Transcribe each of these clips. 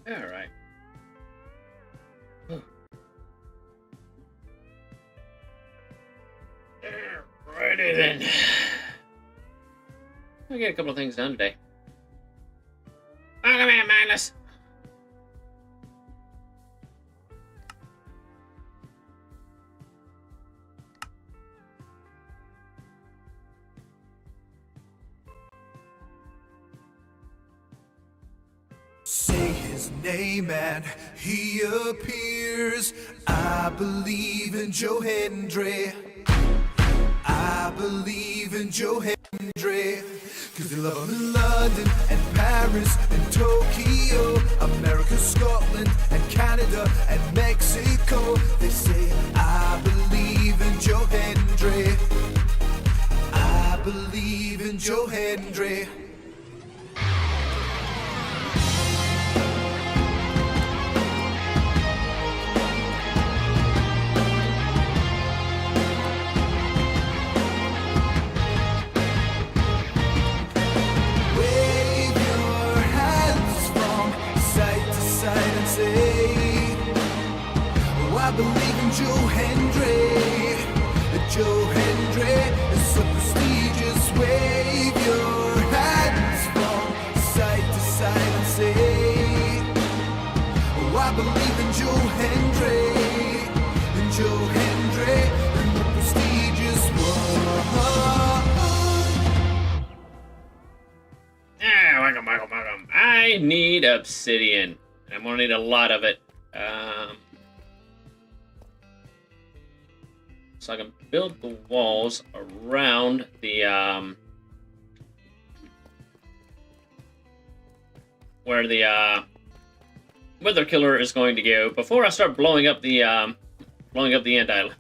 All right. Alrighty then. I get a couple of things done today. Welcome in, Mindless. Say his name and he appears. I believe in Joe Hendry. I believe in Joe Hendry. Cause they love him in London and Paris and Tokyo, America, Scotland and Canada and Mexico. They say I believe in Joe Hendry. I believe in Joe Hendry. I believe in Joe Hendry. Joe Hendry is so prestigious. Wave your hands from side to side and say, oh, I believe in Joe Hendry. In Joe Hendry and the prestigious one. Welcome. I need obsidian. I'm gonna need a lot of it. So I can build the walls around the where the Wither Killer is going to go before I start blowing up the end island.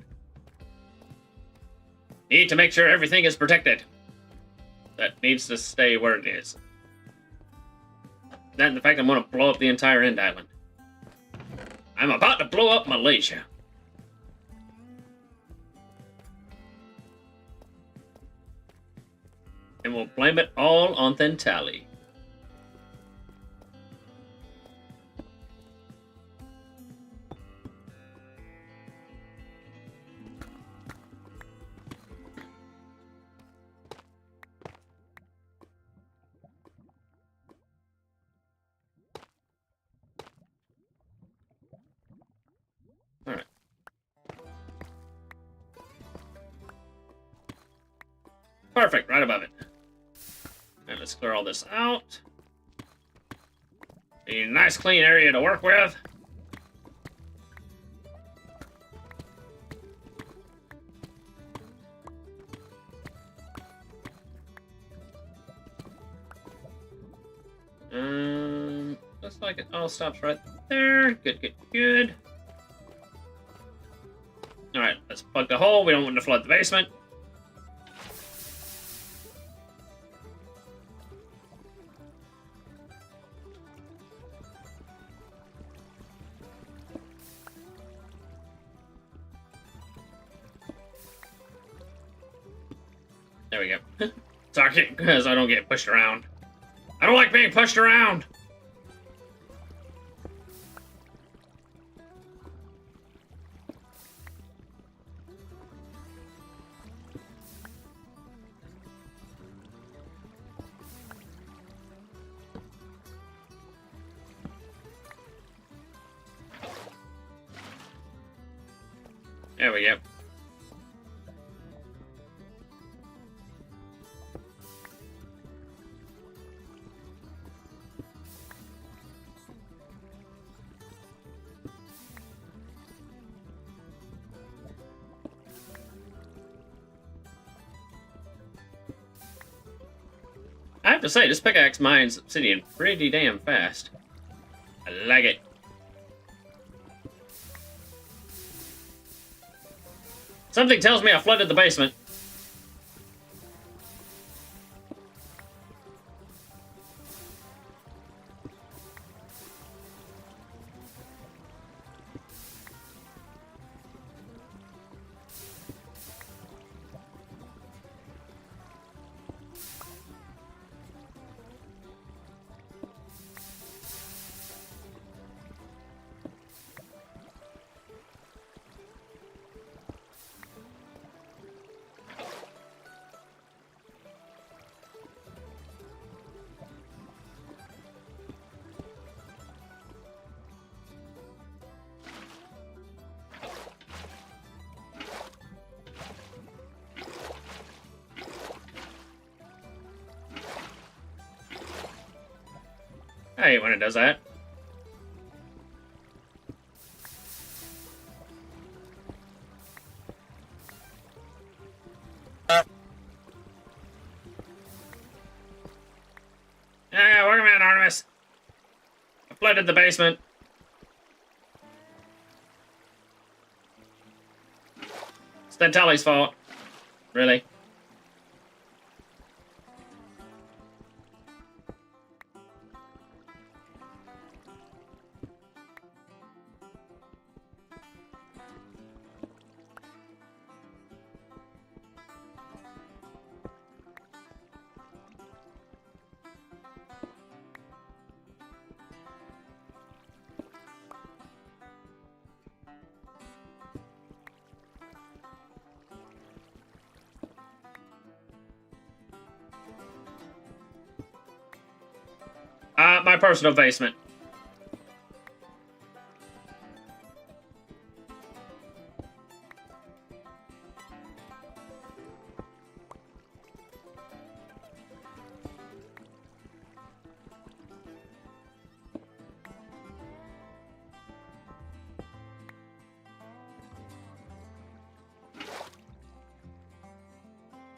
Need to make sure everything is protected. That needs to stay where it is. That and the fact I'm going to blow up the entire end island. I'm about to blow up Malaysia. And we'll blame it all on Thentali. Alright. Perfect, right above it. And let's clear all this out. A nice clean area to work with. Looks like it all stops right there. Good. Alright, let's plug the hole. We don't want to flood the basement. There we go. So because I don't get pushed around. I don't like being pushed around. There we go. I have to say, this pickaxe mines obsidian pretty damn fast. I like it. Something tells me I flooded the basement. I hate when it does that. Yeah, welcome in, Artemis. I flooded the basement. It's Dentali's fault. Really? My personal basement.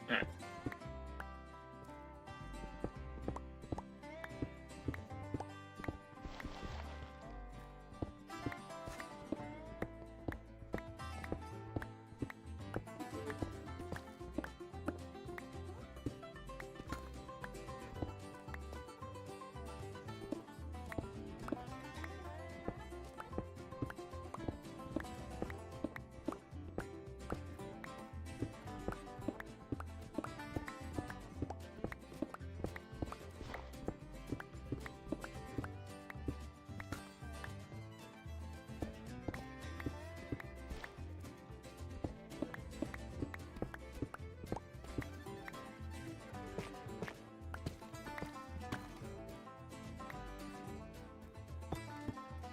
Alright.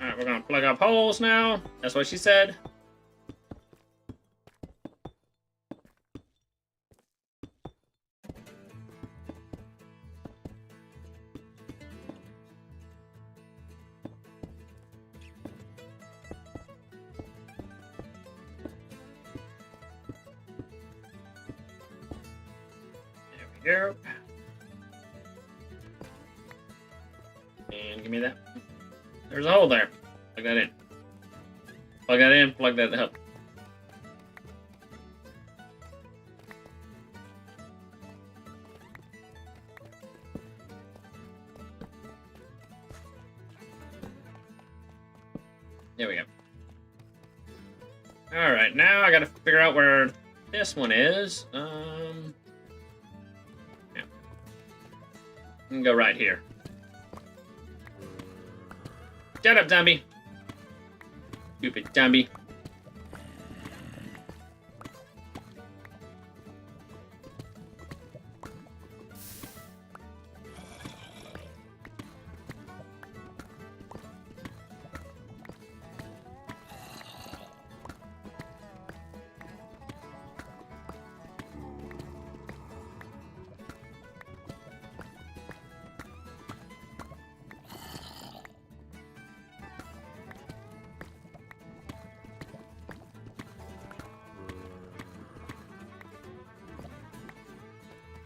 Alright, we're gonna plug up holes now. That's what she said. There we go. And give me that. There's a hole there. Plug that in. Plug that in, plug that up. There we go. Alright, now I gotta figure out where this one is. Yeah. I can go right here. Shut up, zombie. Stupid zombie.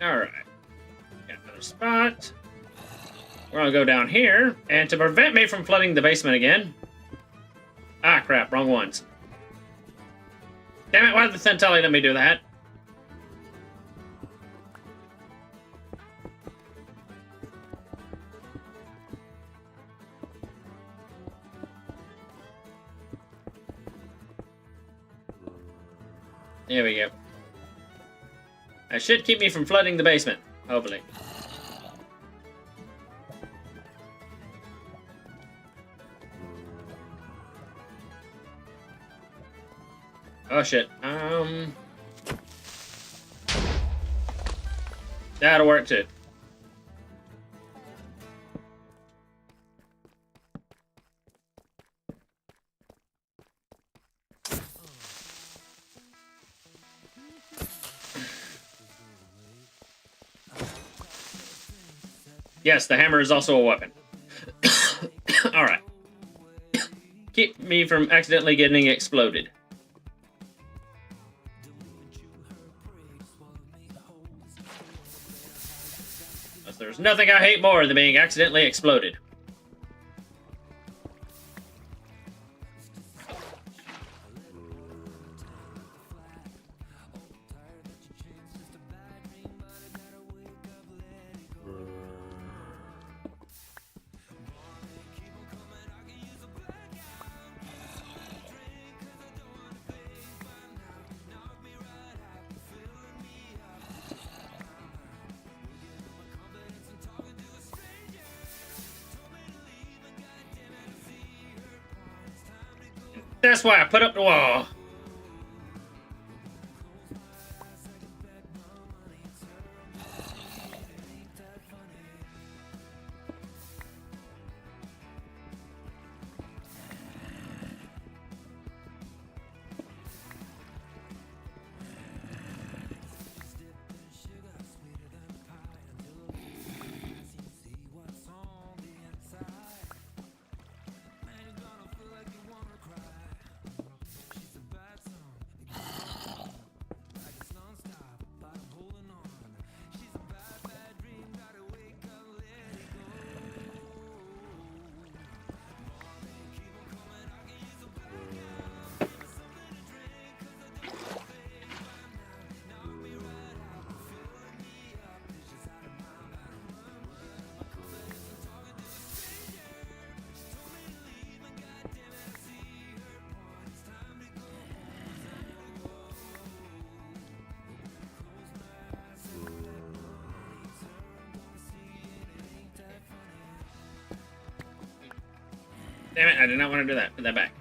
Alright. Got another spot. We're gonna go down here, and to prevent me from flooding the basement again... Ah, crap, wrong ones. Damn it, why did the Centauri let me do that? There we go. That should keep me from flooding the basement, hopefully. Oh shit. That'll work too. Yes, the hammer is also a weapon. keep me from accidentally getting exploded. There's nothing I hate more than being accidentally exploded. That's why I put up the wall. Damn it, I did not want to do that. Put that back.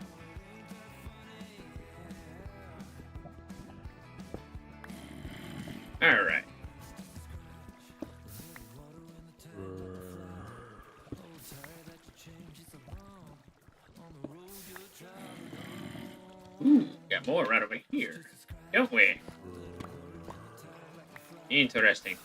Alright. Ooh, got more right over here. Don't we? Interesting.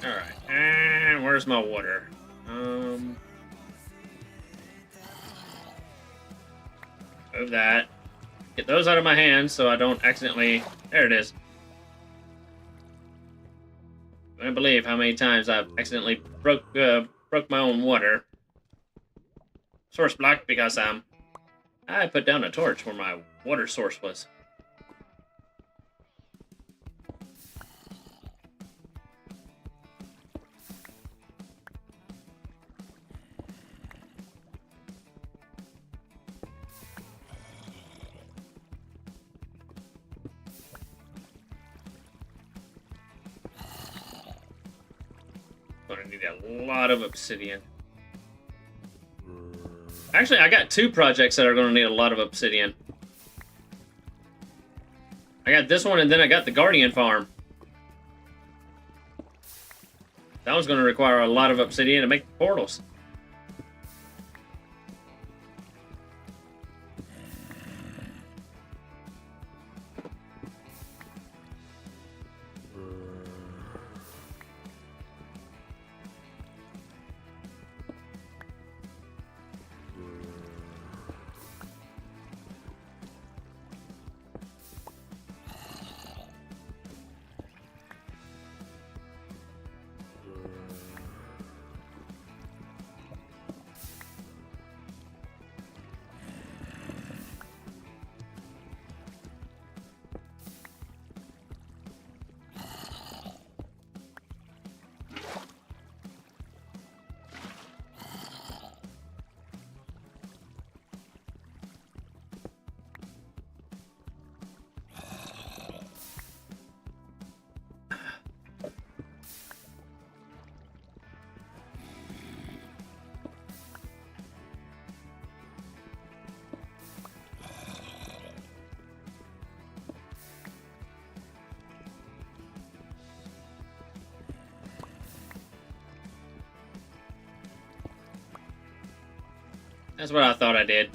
Alright, and where's my water? Move that. Get those out of my hands so I don't accidentally... There it is. I can't believe how many times I've accidentally broke my own water. Source blocked because I put down a torch where my water source was. Gonna need a lot of obsidian. Actually, I got two projects that are gonna need a lot of obsidian. I got this one, and then I got the Guardian Farm. That one's gonna require a lot of obsidian to make portals. That's what I thought I did.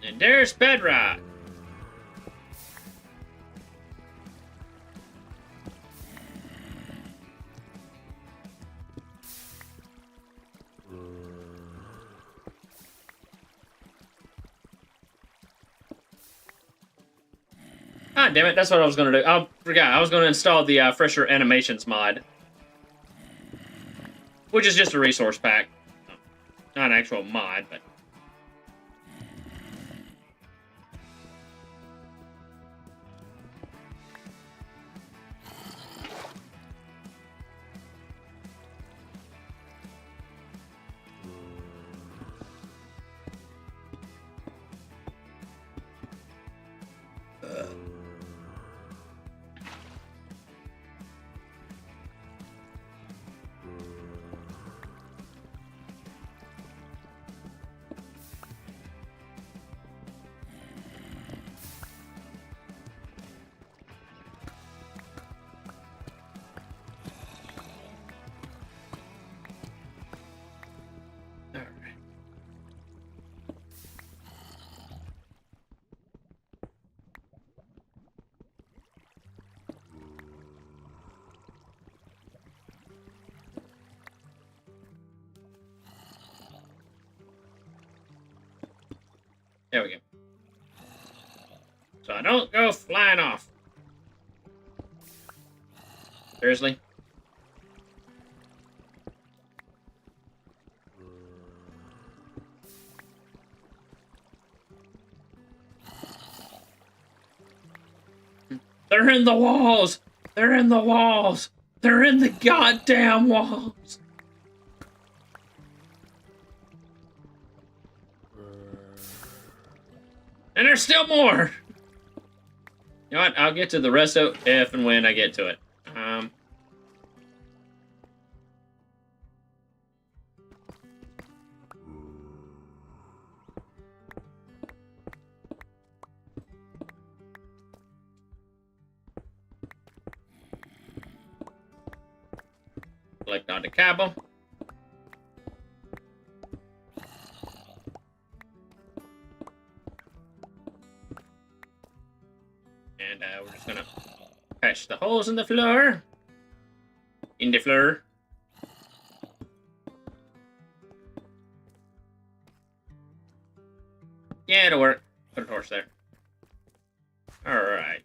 And there's bedrock. Ah, damn it, that's what I was going to do. I forgot, I was going to install the Fresher Animations mod. Which is just a resource pack. Not an actual mod, but... There we go. So I don't go flying off. Seriously? They're in the walls! They're in the walls! They're in the goddamn walls! And there's still more! You know what? I'll get to the rest of it if and when I get to it. Collect on the cable. And we're just gonna patch the holes in the floor. In the floor. Yeah, it'll work. Put a torch there. Alright.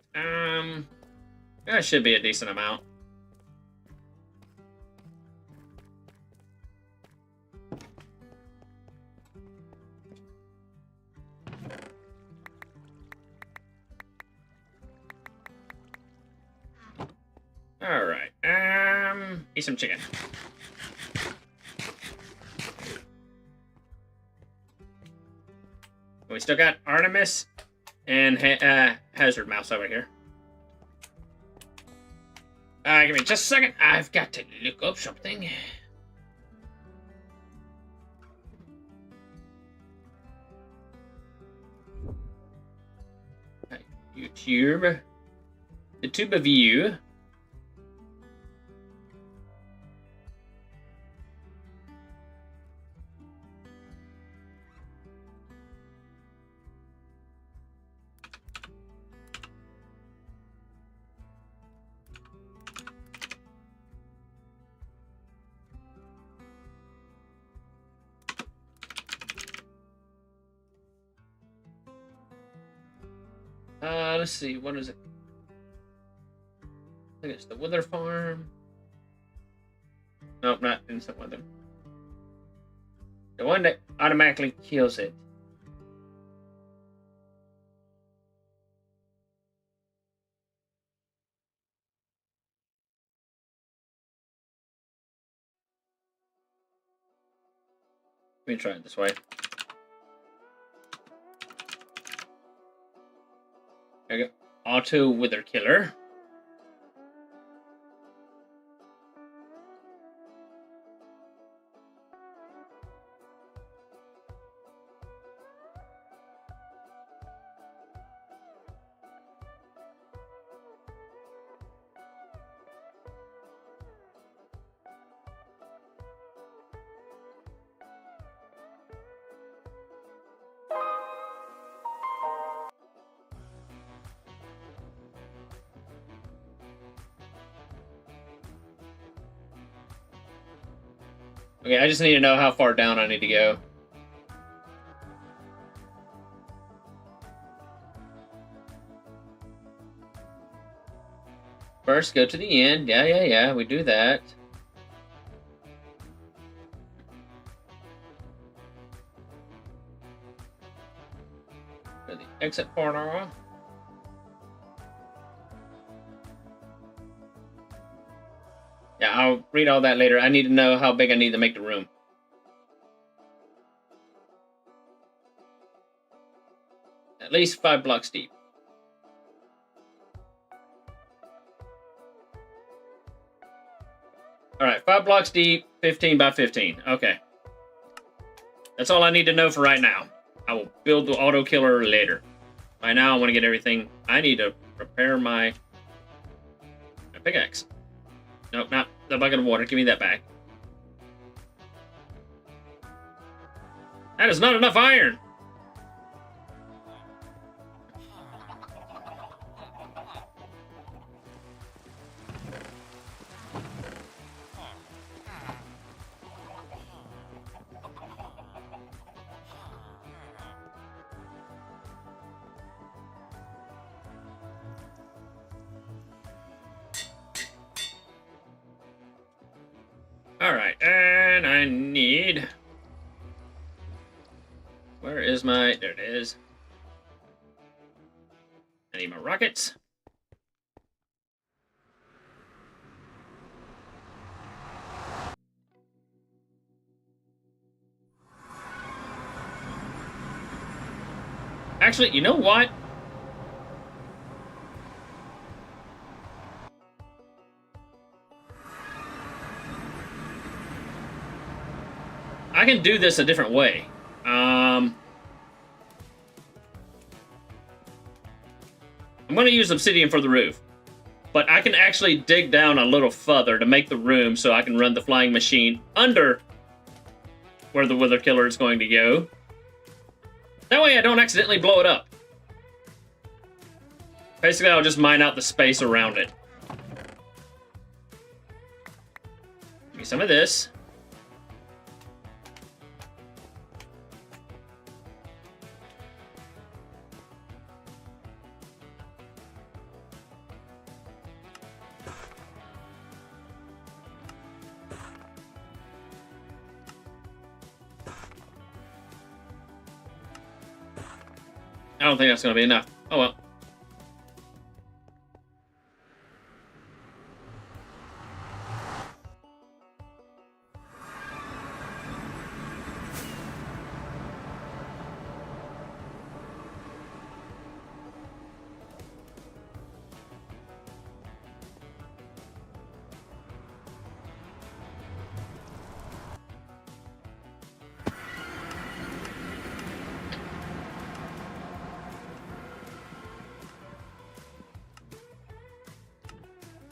That should be a decent amount. Alright, eat some chicken. We still got Artemis and Hazard Mouse over here. Give me just a second. I've got to look up something. YouTube. The tube of you. Let's see, what is it? I think it's the Wither Farm. Nope, not Instant Wither. The one that automatically kills it. Let me try it this way. There we go. Auto Wither Killer. Okay, I just need to know how far down I need to go. First, go to the end. Yeah, we do that. To the exit portal. Yeah, I'll read all that later. I need to know how big I need to make the room. At least 5 blocks deep. Alright, 5 blocks deep, 15 by 15. Okay. That's all I need to know for right now. I will build the auto killer later. Right now, I want to get everything. I need to prepare my pickaxe. Nope, not the bucket of water. Give me that back. That is not enough iron. Alright, and I need... Where is my... There it is. I need my rockets. Actually, you know what? I can do this a different way. I'm going to use obsidian for the roof. But I can actually dig down a little further to make the room so I can run the flying machine under where the wither killer is going to go. That way I don't accidentally blow it up. Basically, I'll just mine out the space around it. Give me some of this. I don't think that's going to be enough. Oh well.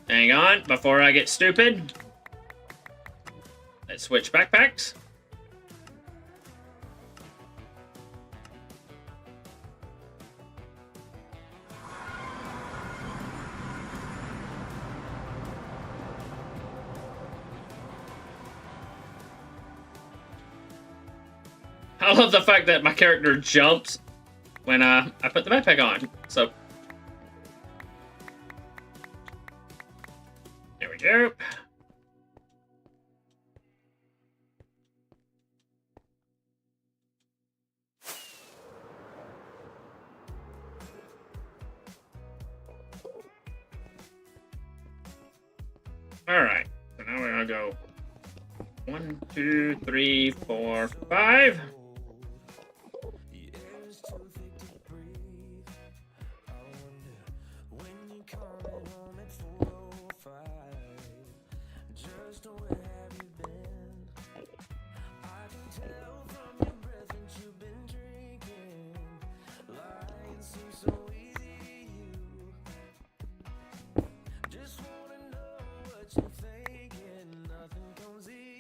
Hang on, before I get stupid. Let's switch backpacks. I love the fact that my character jumps when I put the backpack on. So there we go. All right, so now we're gonna go 1, 2, 3, 4, 5.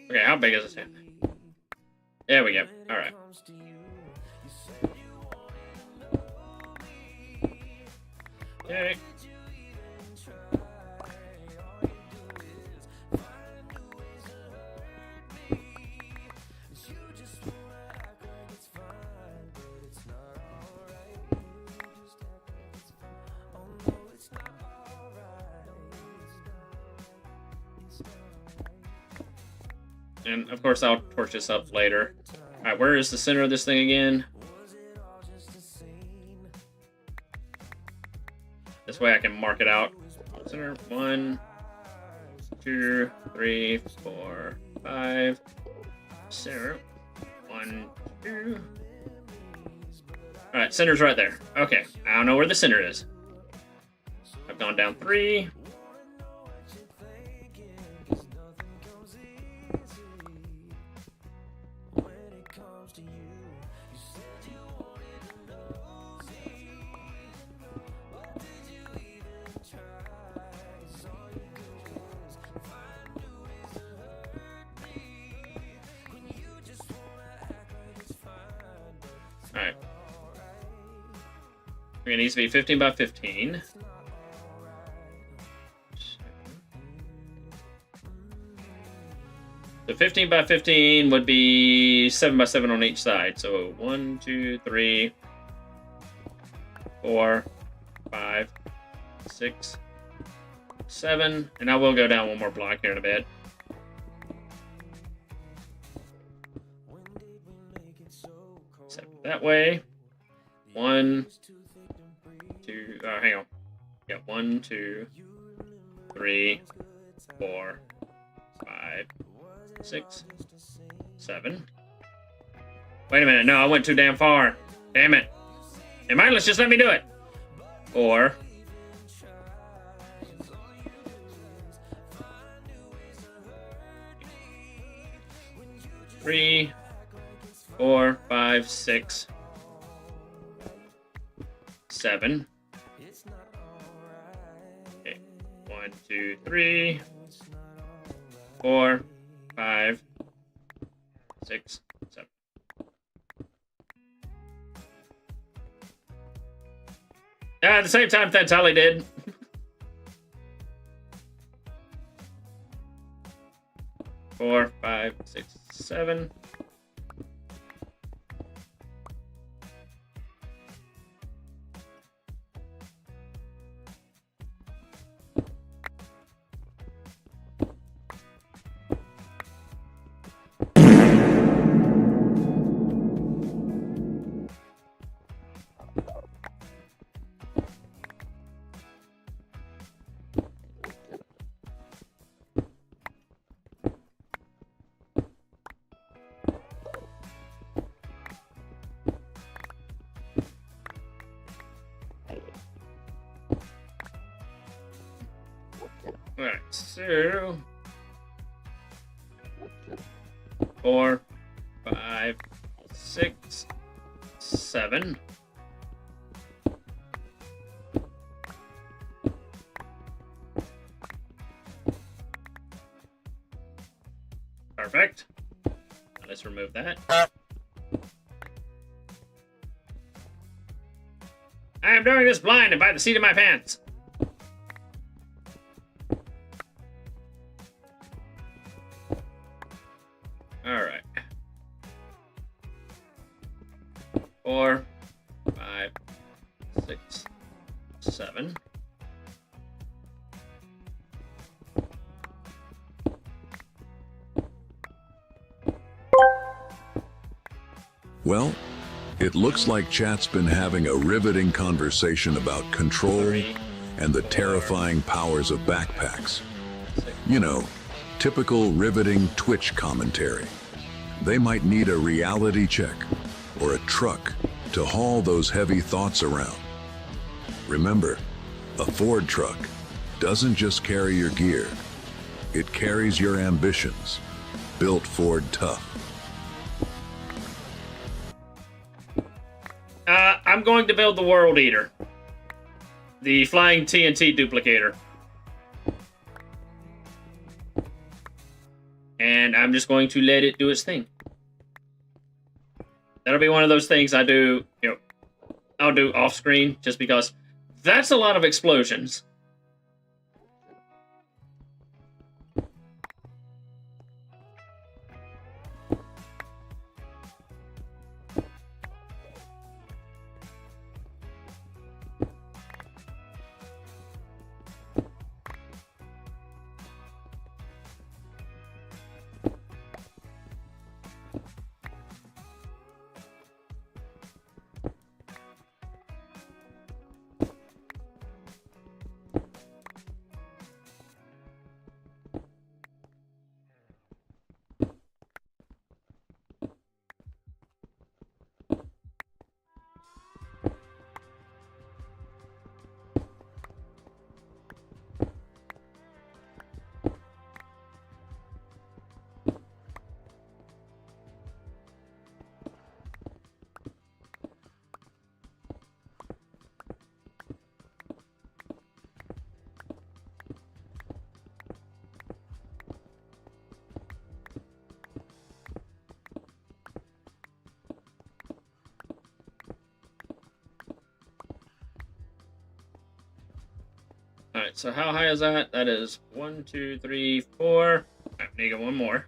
Okay, how big is this thing? There we go. All right. Okay. And of course, I'll torch this up later. All right, where is the center of this thing again? This way I can mark it out. Center 1, 2, 3, 4, 5. Center 1, 2. All right, center's right there. Okay, I don't know where the center is. I've gone down 3. Alright. It needs to be 15 by 15. The 15 by 15 would be 7 by 7 on each side. So 1, 2, 3, 4, 5, 6, 7. And I will go down one more block here in a bit. That way. 1, 2, hang on. Yeah, 1, 2, 3, 4, 5, 6, 7. Wait a minute, no, I went too damn far. Damn it. Hey, mindless, just let me do it. 4. 3, 4, 5, 6, 7. Okay. 1, 2, 3, 4, 5, 6, 7. At the same time, that's all he did. 4, 5, 6, 7. Alright, so 4, 5, 6, 7. Perfect. Now let's remove that. I am doing this blind and by the seat of my pants. Alright. 4, 5, 6, 7. Well, it looks like chat's been having a riveting conversation about control 3, and the terrifying powers of backpacks. You know, typical riveting Twitch commentary. They might need a reality check or a truck to haul those heavy thoughts around. Remember, a Ford truck doesn't just carry your gear, it carries your ambitions. Built Ford tough. I'm going to build the World Eater. The flying TNT duplicator. And I'm just going to let it do its thing. That'll be one of those things I do, I'll do off screen just because that's a lot of explosions. Alright, so how high is that? That is 1, 2, 3, 4. Alright, need to get one more.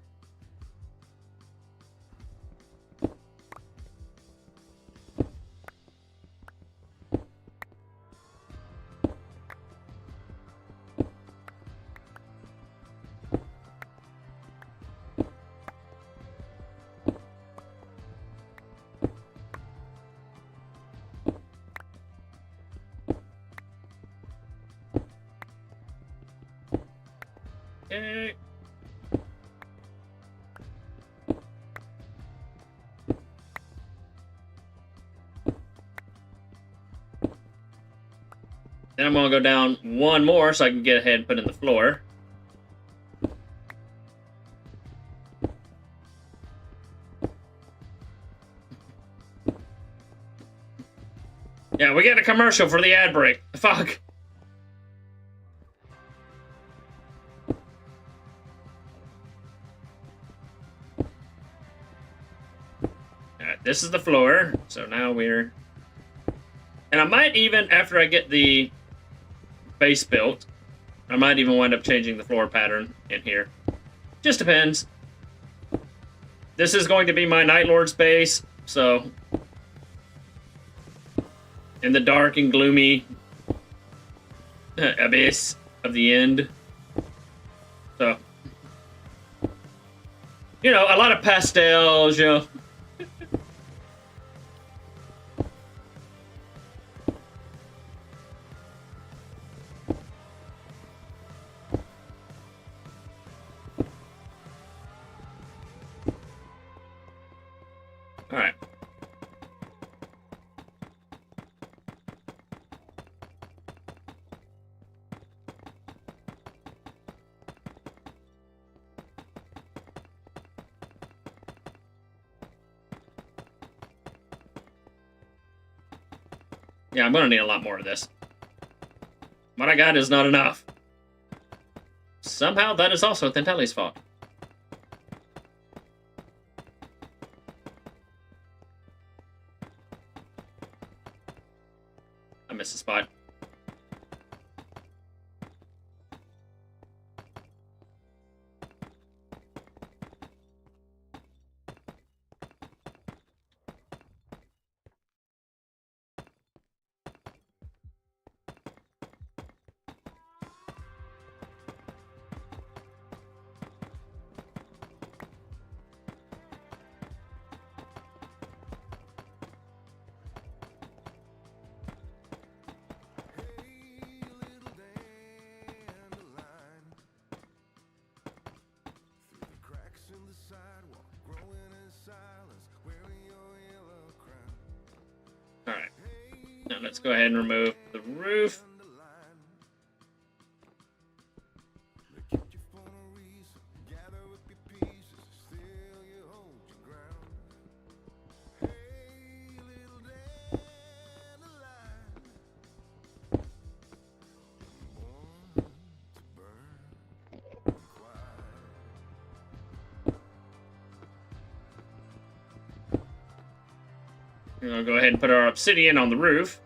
Okay. Then I'm gonna go down one more so I can get ahead and put in the floor. Yeah, we get a commercial for the ad break. Fuck. Alright, this is the floor. So now we're... And I might even, after I get the base built, I might even wind up changing the floor pattern in here. Just depends. This is going to be my Night Lord's base, so... in the dark and gloomy abyss of the end. So... you know, a lot of pastels, you know. Alright. Yeah, I'm gonna need a lot more of this. What I got is not enough. Somehow that is also Thenteli's fault. I missed a spot. Alright. Now let's go ahead and remove the roof. We're gonna go ahead and put our obsidian on the roof.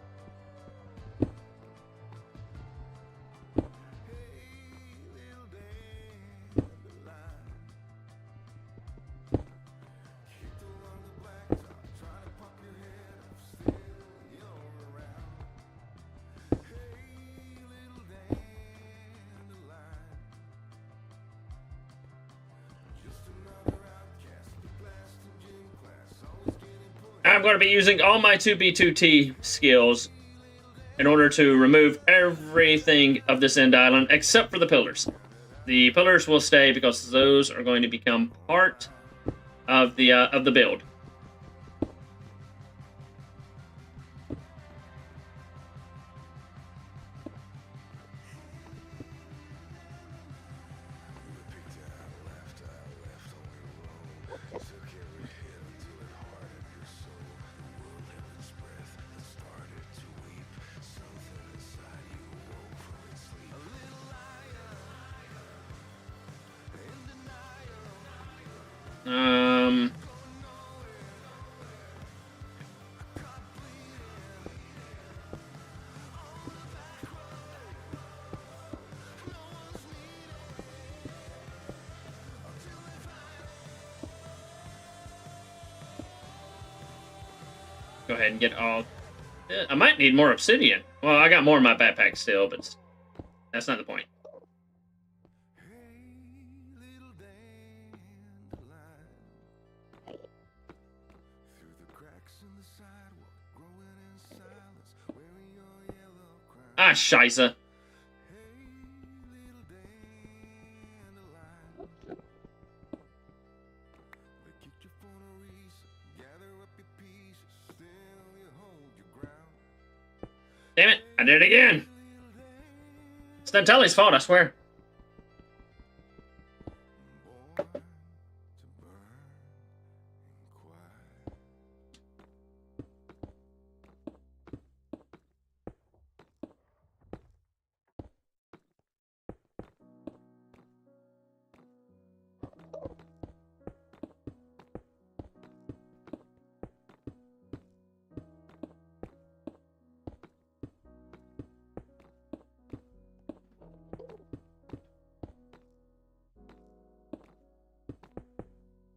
I'm going to be using all my 2B2T skills in order to remove everything of this end island except for the pillars. The pillars will stay because those are going to become part of the build. go ahead and get all... I might need more obsidian. Well, I got more in my backpack still, but that's not the point. Ah, scheisse. Damn it, I did it again. It's Nutellie's fault, I swear.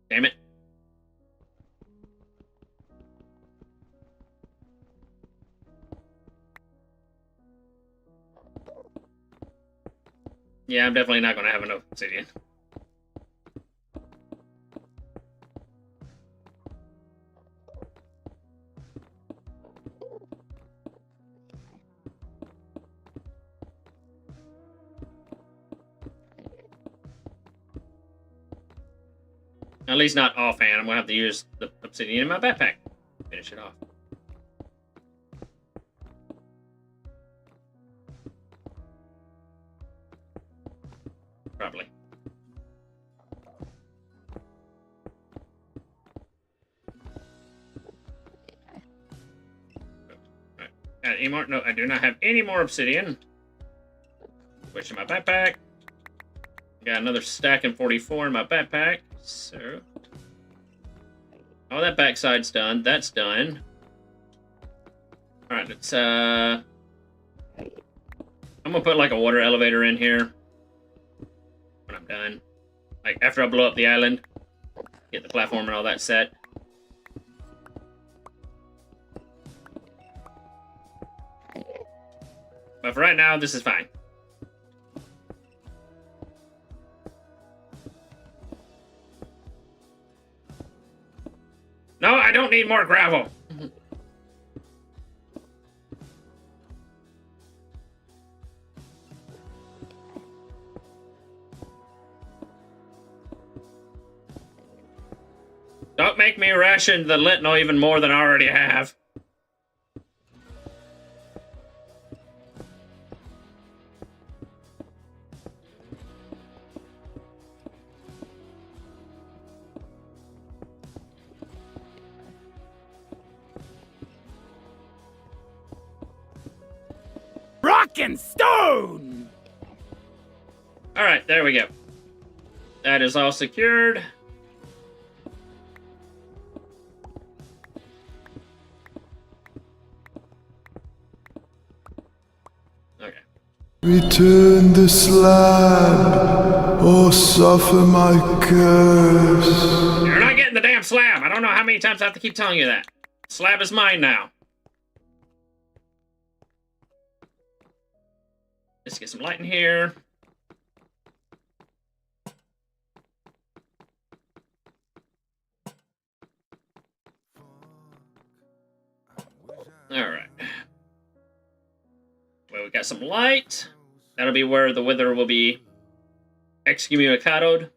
Damn it. Yeah, I'm definitely not going to have enough obsidian. At least not offhand. I'm going to have to use the obsidian in my backpack. Finish it off. Probably. Alright. Any more? No, I do not have any more obsidian. Switch to my backpack. Got another stack and 44 in my backpack. So, oh, that backside's done. That's done. All right, let's. I'm gonna put like a water elevator in here when I'm done. Like after I blow up the island, get the platform and all that set. But for right now, this is fine. No, I don't need more gravel. Don't make me ration the Lintno even more than I already have. Rock and stone! Alright, there we go. That is all secured. Okay. Return the slab, or suffer my curse. You're not getting the damn slab. I don't know how many times I have to keep telling you that. Slab is mine now. Let's get some light in here. All right. Well, we got some light. That'll be where the wither will be excommunicated.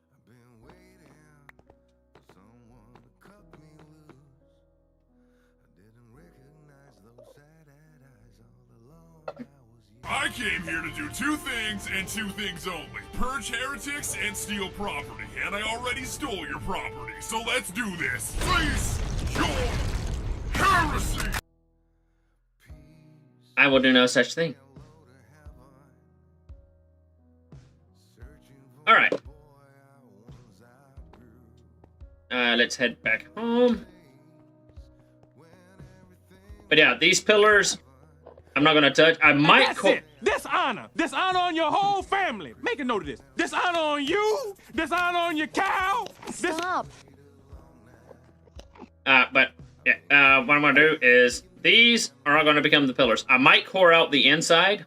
I came here to do two things and two things only. Purge heretics and steal property. And I already stole your property, so let's do this. Face your heresy! I will do no such thing. Alright. Let's head back home. But yeah, these pillars, I'm not gonna touch. I might. Dishonor on your whole family. Make a note of this. Dishonor on you. Dishonor on your cow. Stop. But Yeah, what I'm going to do is these are all going to become the pillars. I might core out the inside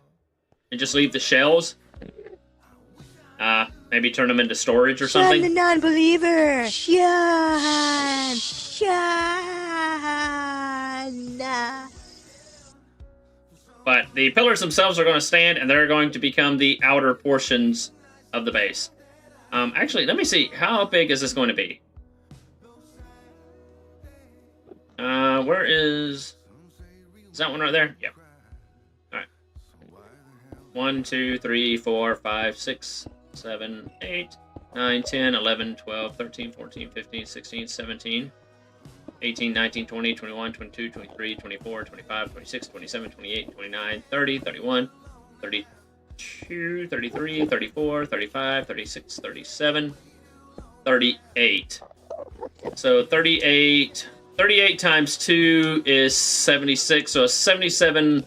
and just leave the shells. Maybe turn them into storage or something. Sean the non-believer. Sean. But the pillars themselves are going to stand, and they're going to become the outer portions of the base. Actually, let me see. How big is this going to be? Where is that one right there? Yep. All right. 1, 2, 3, 4, 5, 6, 7, 8, 9, 10, 11, 12, 13, 14, 15, 16, 17, 18, 19, 20, 21, 22, 23, 24, 25, 26, 27, 28, 29, 30, 31, 32, 33, 34, 35, 36, 37, 38. So 38 times 2 is 76. So a 77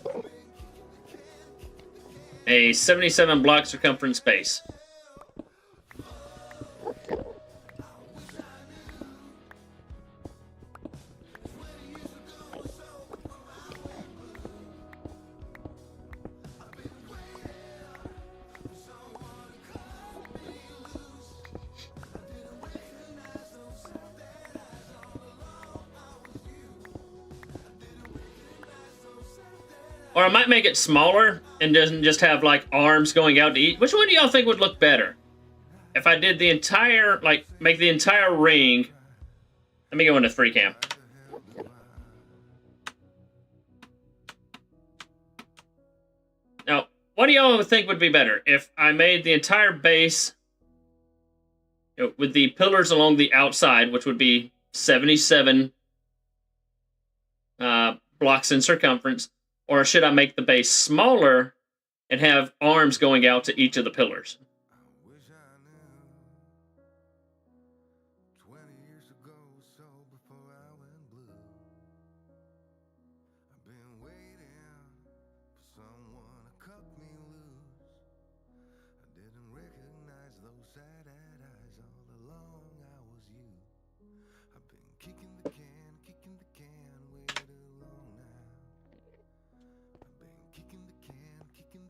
block circumference base. Or I might make it smaller and doesn't just have like arms going out to eat. Which one do y'all think would look better? If I did the entire, like, make the entire ring. Let me go into 3cam. Now, what do y'all think would be better? If I made the entire base, you know, with the pillars along the outside, which would be 77 blocks in circumference. Or should I make the base smaller and have arms going out to each of the pillars?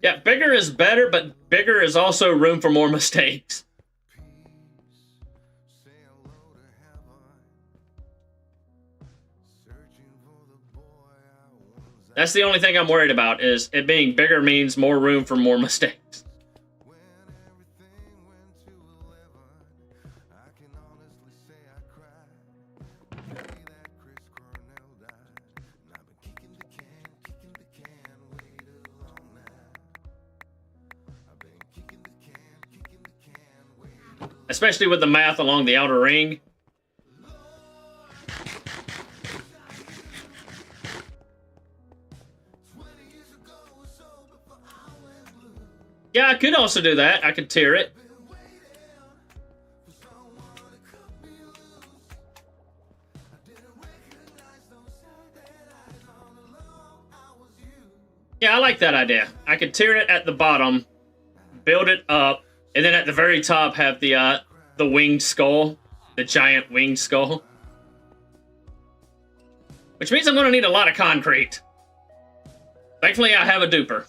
Yeah, bigger is better, but bigger is also room for more mistakes. That's the only thing I'm worried about, is it being bigger means more room for more mistakes. Especially with the math along the outer ring. Yeah, I could also do that. I could tier it. Yeah, I like that idea. I could tier it at the bottom, build it up, and then at the very top have the winged skull, the giant winged skull. Which means I'm going to need a lot of concrete. Thankfully, I have a duper.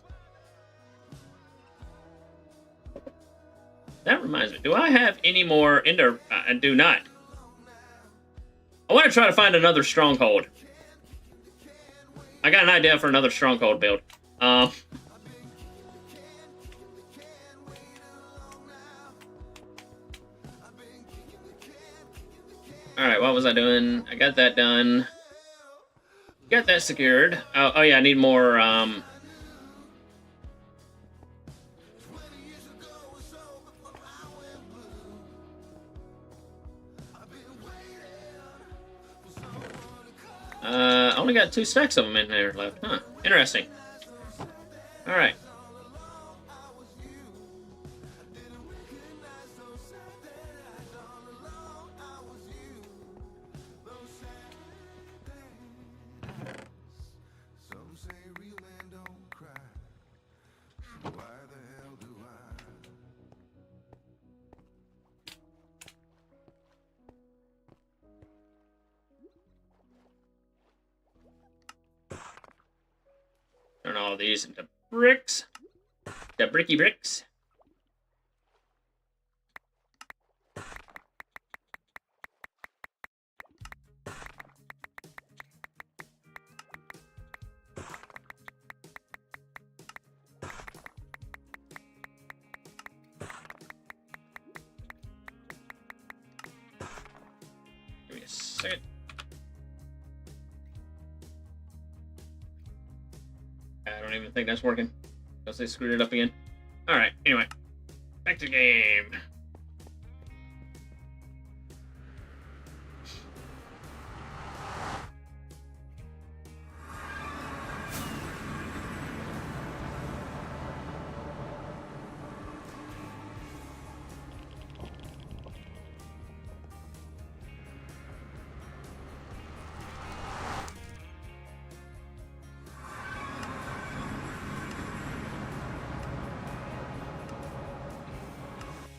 That reminds me, do I have any more ender? I do not. I want to try to find another stronghold. I got an idea for another stronghold build. Alright, what was I doing? I got that done. Got that secured. Oh yeah, I need more, I only got 2 stacks of them in there left. Huh. Interesting. Alright. turn all these into bricks. The bricky bricks. Give me a second. I don't even think that's working. Because they screwed it up again. Alright, anyway. Back to the game.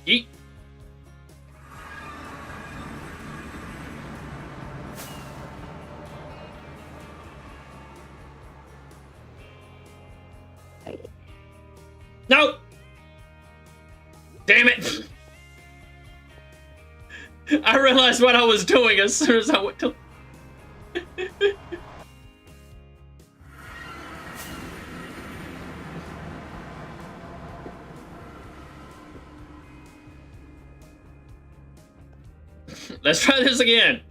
Yeet. No! Damn it! I realized what I was doing as soon as I went to... Let's try this again.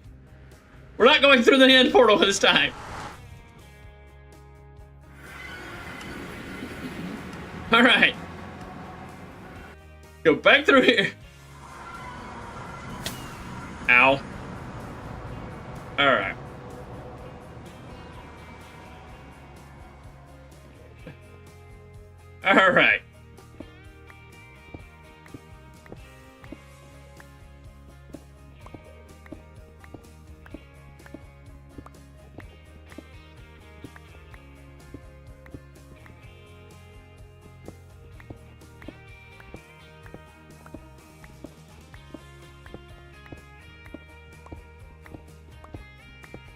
We're not going through the end portal this time. All right. Go back through here. Ow. All right. All right.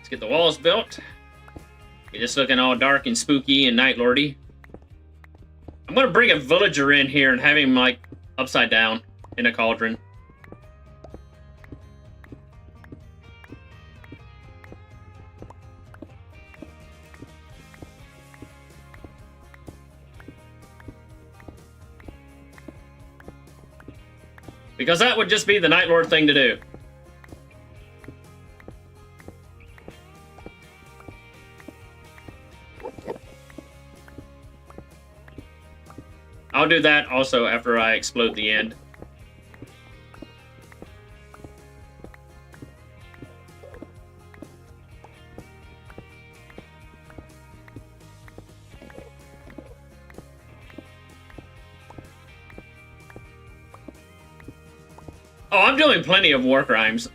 Get the walls built. You're just looking all dark and spooky and night lordy. I'm gonna bring a villager in here and have him like upside down in a cauldron. Because that would just be the Night Lord thing to do. I'll do that also after I explode the end. Oh, I'm doing plenty of war crimes.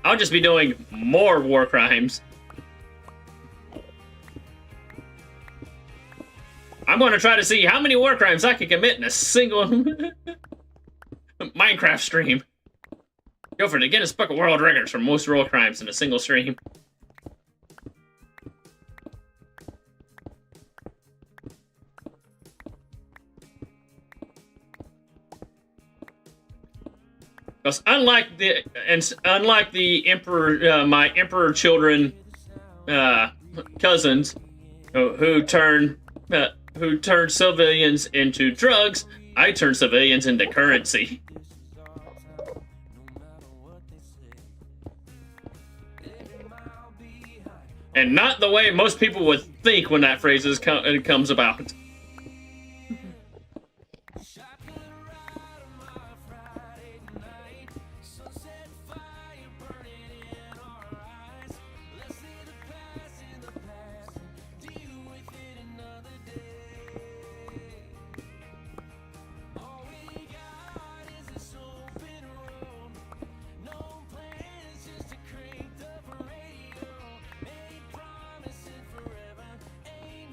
I'll just be doing more war crimes. I'm going to try to see how many war crimes I can commit in a single Minecraft stream. Go for the Guinness Book of World Records for most war crimes in a single stream. Because unlike the emperor, my emperor children, cousins, who turn civilians into drugs, I turn civilians into currency. And not the way most people would think when that phrase comes about.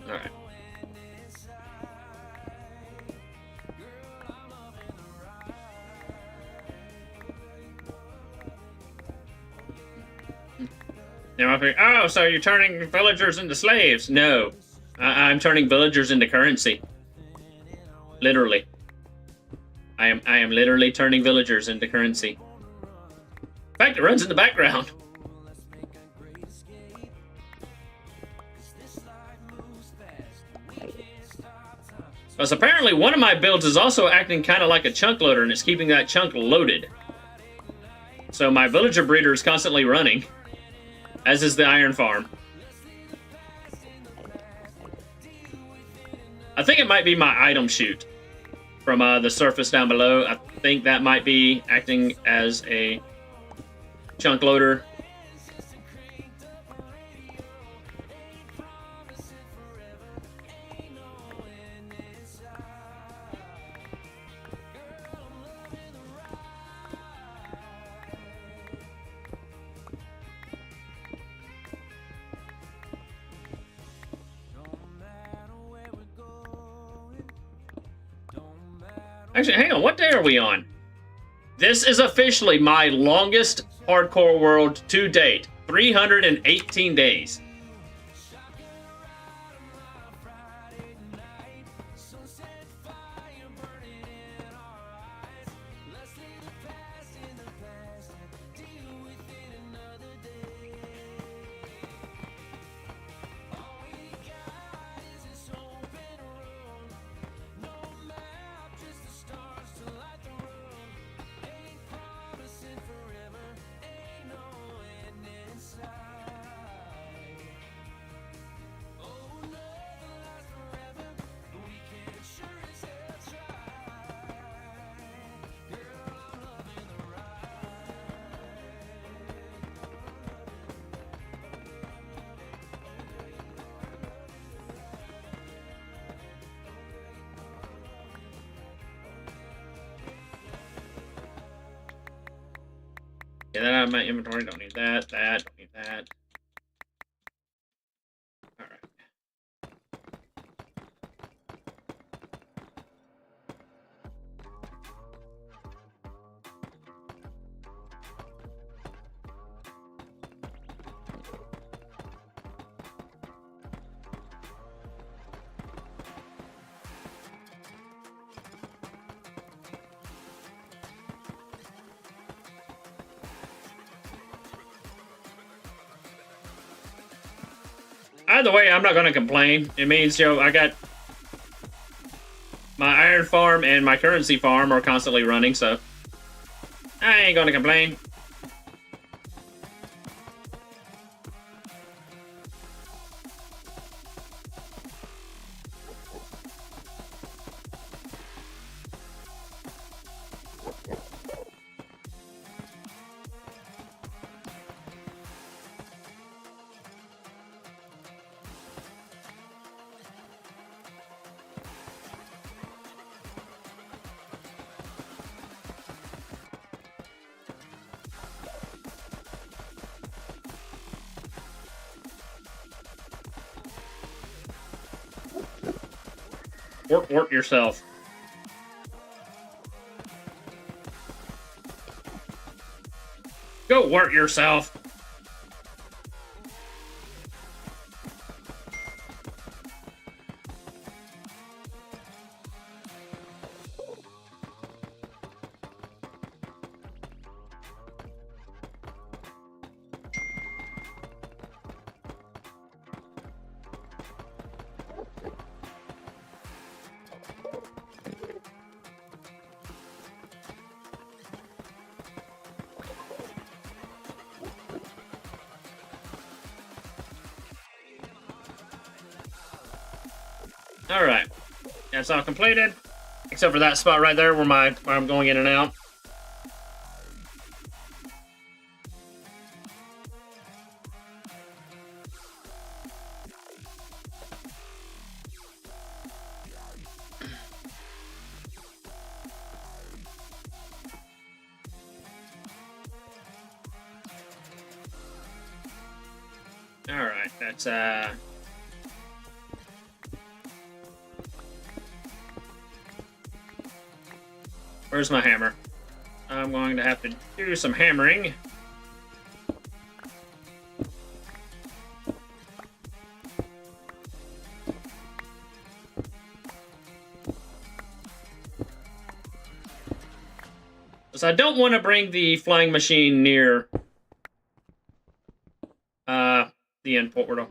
Alright. Now, oh, so you're turning villagers into slaves? No, I'm turning villagers into currency. Literally, I am literally turning villagers into currency. In fact, it runs in the background. Because apparently one of my builds is also acting kind of like a chunk loader, and it's keeping that chunk loaded. So my villager breeder is constantly running, as is the iron farm. I think it might be my item chute from the surface down below. I think that might be acting as a chunk loader. Actually, hang on, what day are we on? This is officially my longest hardcore world to date. 318 days. Get that out of my inventory. Don't need that. Don't need that. All right. Either way, I'm not going to complain. It means, I got my iron farm and my currency farm are constantly running, so I ain't going to complain. Work yourself. Go work yourself. Alright. That's all completed. Except for that spot right there where I'm going in and out. Alright, that's where's my hammer? I'm going to have to do some hammering. Because I don't want to bring the flying machine near the end portal.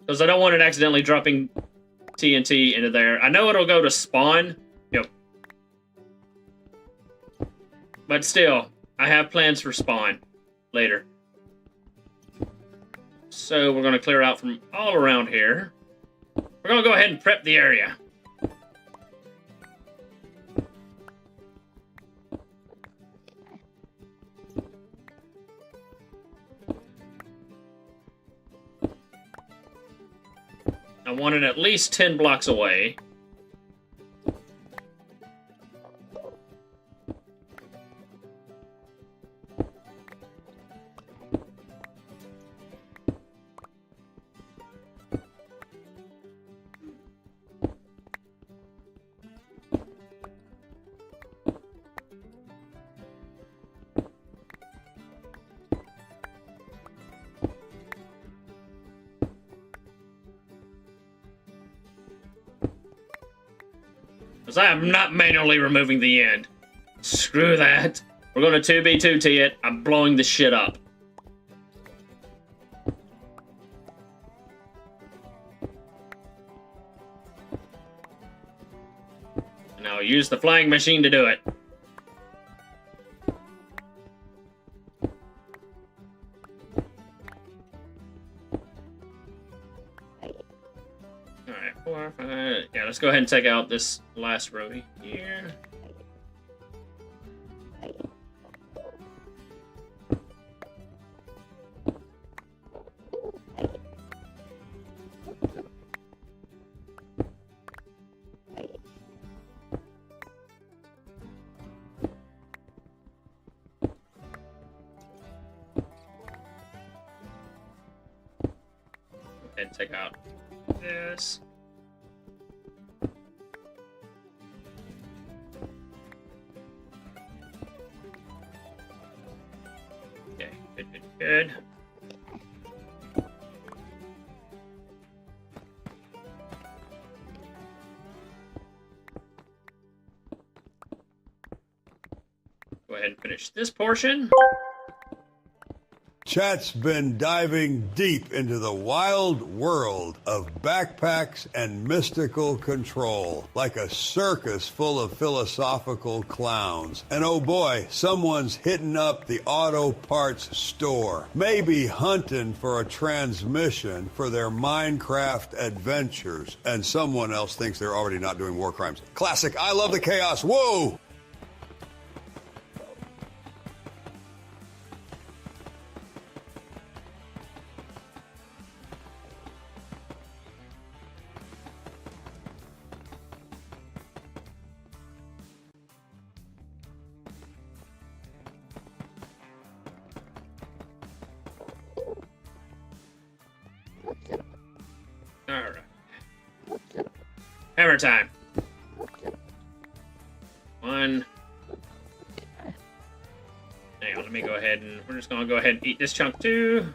Because I don't want it accidentally dropping TNT into there. I know it'll go to spawn. Yep. But still, I have plans for spawn later. So we're going to clear out from all around here. We're going to go ahead and prep the area. I want it at least 10 blocks away. Because I am not manually removing the end. Screw that. We're going to 2B2T it. I'm blowing this shit up. And I'll use the flying machine to do it. Yeah, let's go ahead and take out this last row here. And take out this. Okay, good. Go ahead and finish this portion. Chat's been diving deep into the wild world of backpacks and mystical control, like a circus full of philosophical clowns. And oh boy, someone's hitting up the auto parts store, maybe hunting for a transmission for their Minecraft adventures. And someone else thinks they're already not doing war crimes. Classic, I love the chaos, whoa! Alright. Hammer time. One. Hang on, let me go ahead and we're just gonna go ahead and eat this chunk too.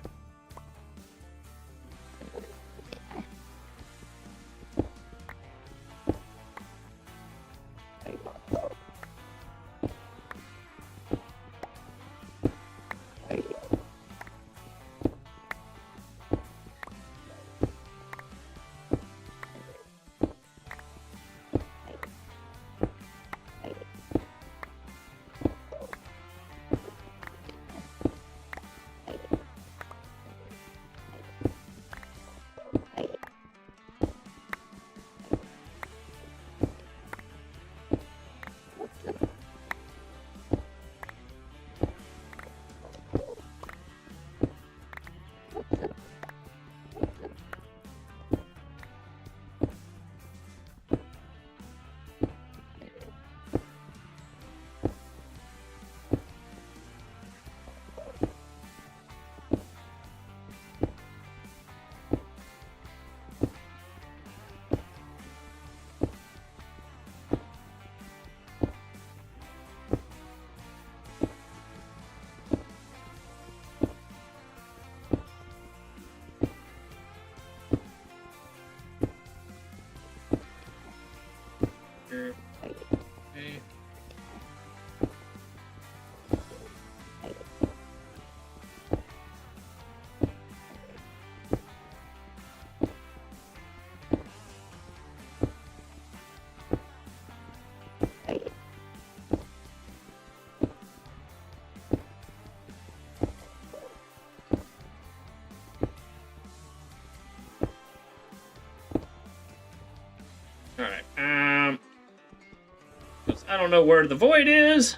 I don't know where the void is.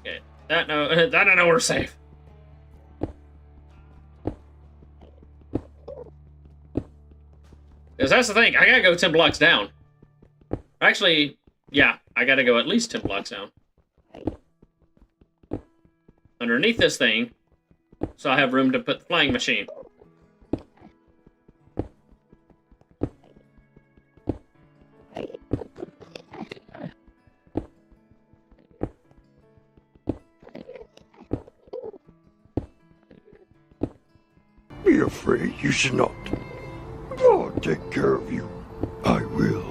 Okay, that I know we're safe. Because that's the thing, I gotta go 10 blocks down. Actually, yeah, I gotta go at least 10 blocks down. Underneath this thing, so I have room to put the flying machine. Be afraid you should not. I'll take care of you. I will.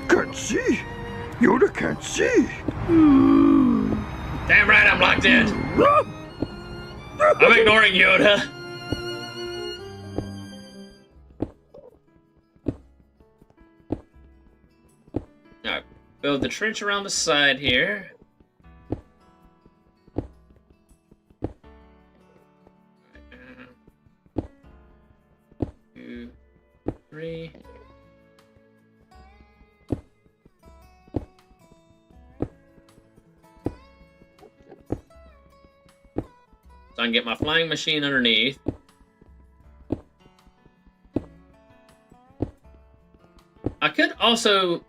Can't see. Yoda can't see. Damn right I'm locked in. I'm ignoring Yoda. Alright, build the trench around the side here. 2, 3. So I can get my flying machine underneath. I could also,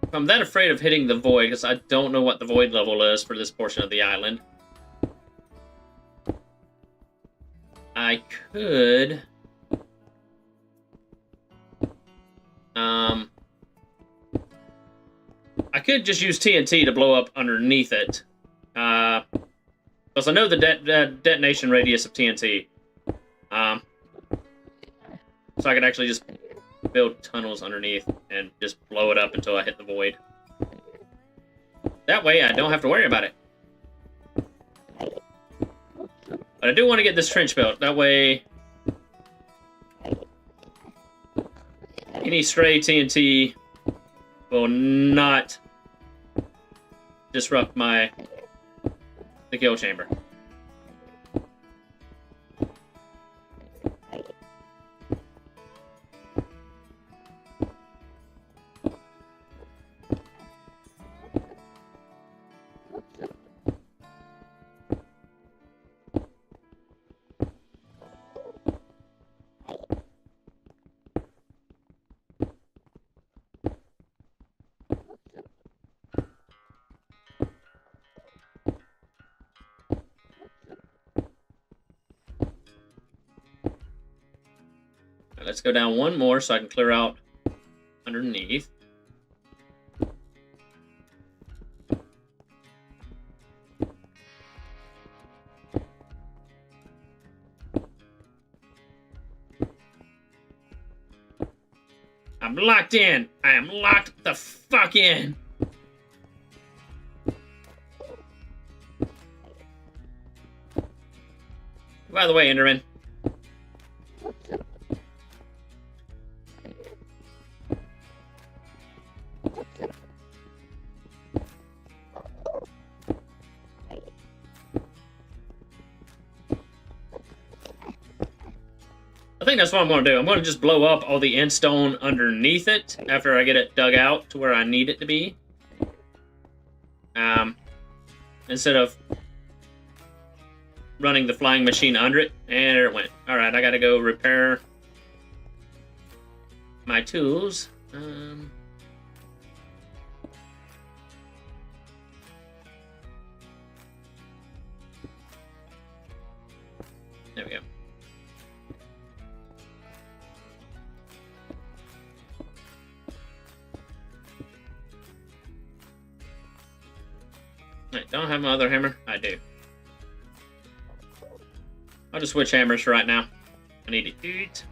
if I'm that afraid of hitting the void, because I don't know what the void level is for this portion of the island, I could just use TNT to blow up underneath it. Because I know the detonation radius of TNT. So I could actually just build tunnels underneath and just blow it up until I hit the void. That way I don't have to worry about it. But I do want to get this trench built. That way any stray TNT will not disrupt the kill chamber. Let's go down one more so I can clear out underneath. I'm locked in. I am locked the fuck in. By the way, Enderman. I think that's what I'm going to do. I'm going to just blow up all the end stone underneath it after I get it dug out to where I need it to be. Instead of running the flying machine under it. And there it went. Alright, I got to go repair my tools. There we go. I don't have my other hammer. I do. I'll just switch hammers for right now. I need to eat.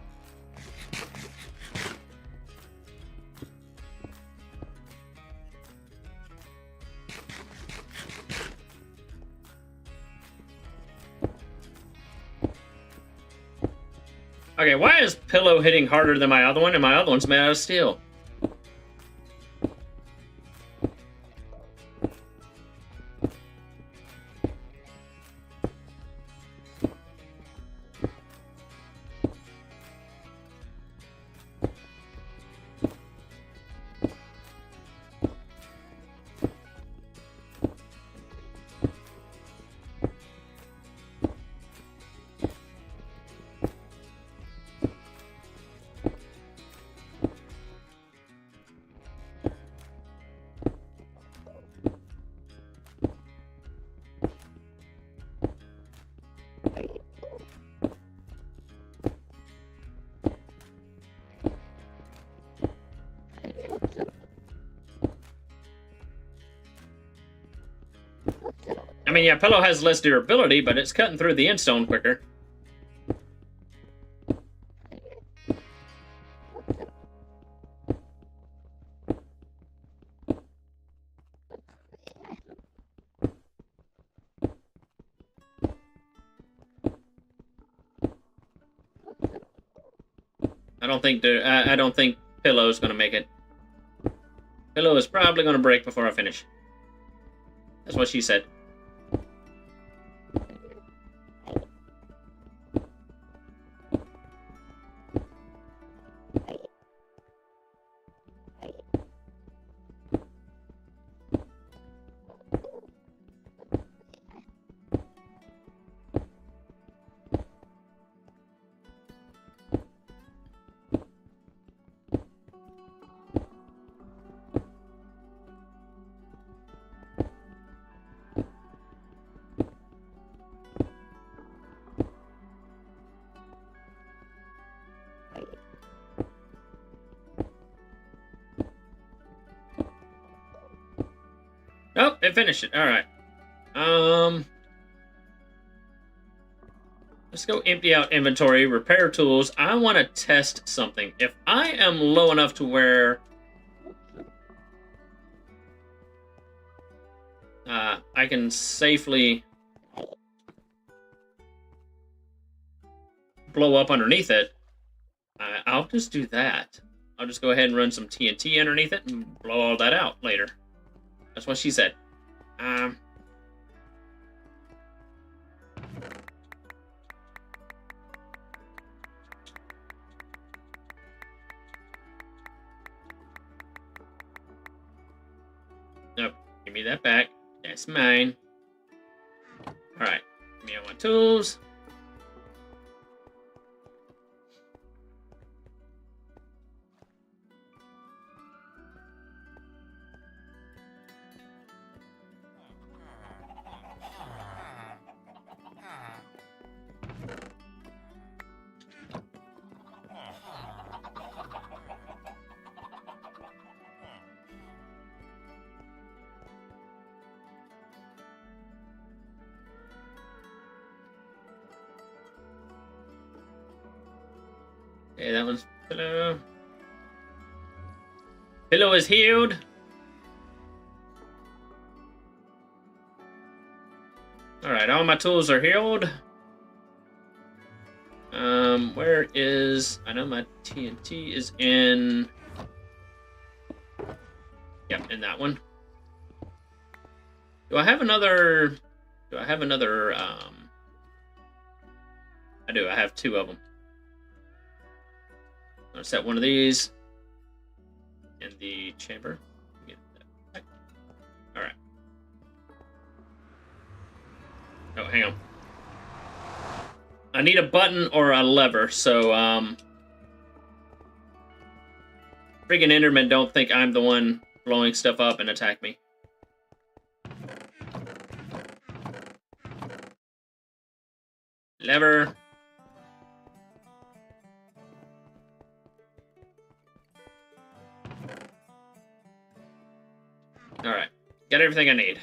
Okay, why is Pillow hitting harder than my other one, and my other one's made out of steel? I mean, yeah, Pillow has less durability, but it's cutting through the endstone quicker. I don't think Pillow's gonna make it. Pillow is probably gonna break before I finish. That's what she said. Oh, it finished it. All right. Let's go empty out inventory, repair tools. I want to test something. If I am low enough to where I can safely blow up underneath it, I'll just do that. I'll just go ahead and run some TNT underneath it and blow all that out later. That's what she said. Nope. Give me that back. That's mine. Alright. Give me all my tools. Okay, that one's Pillow. Pillow is healed. Alright, all my tools are healed. Where is... I know my TNT is in... Yep, in that one. Do I have another... I do, I have two of them. I'll set one of these in the chamber. Get that back. All right. Oh, hang on. I need a button or a lever, so friggin' Endermen don't think I'm the one blowing stuff up and attack me. Lever. Alright. Got everything I need.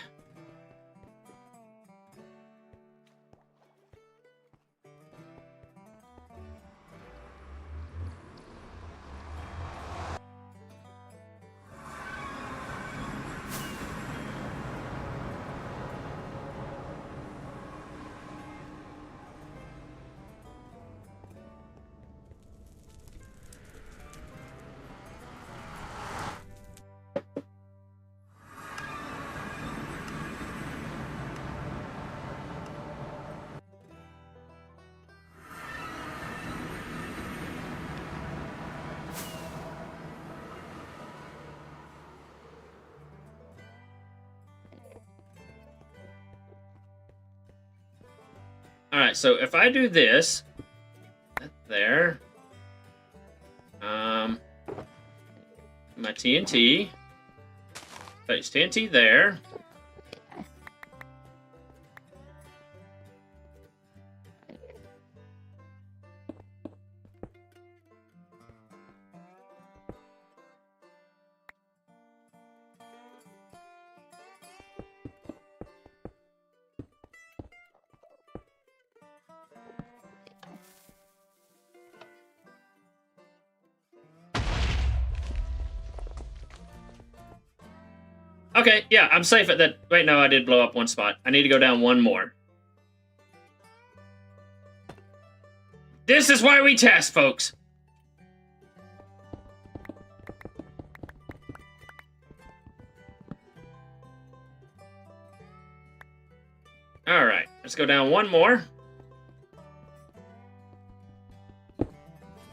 Alright, so if I do this, there, my TNT, place TNT there. Okay, yeah, I'm safe at that. Wait, no, I did blow up one spot. I need to go down one more. This is why we test, folks. Alright, let's go down one more.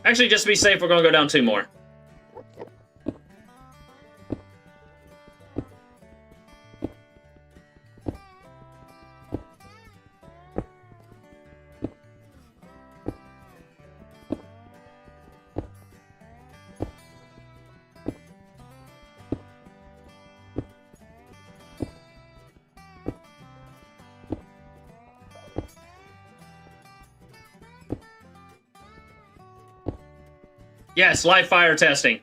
Actually, just to be safe, we're going to go down two more. Yes, live fire testing.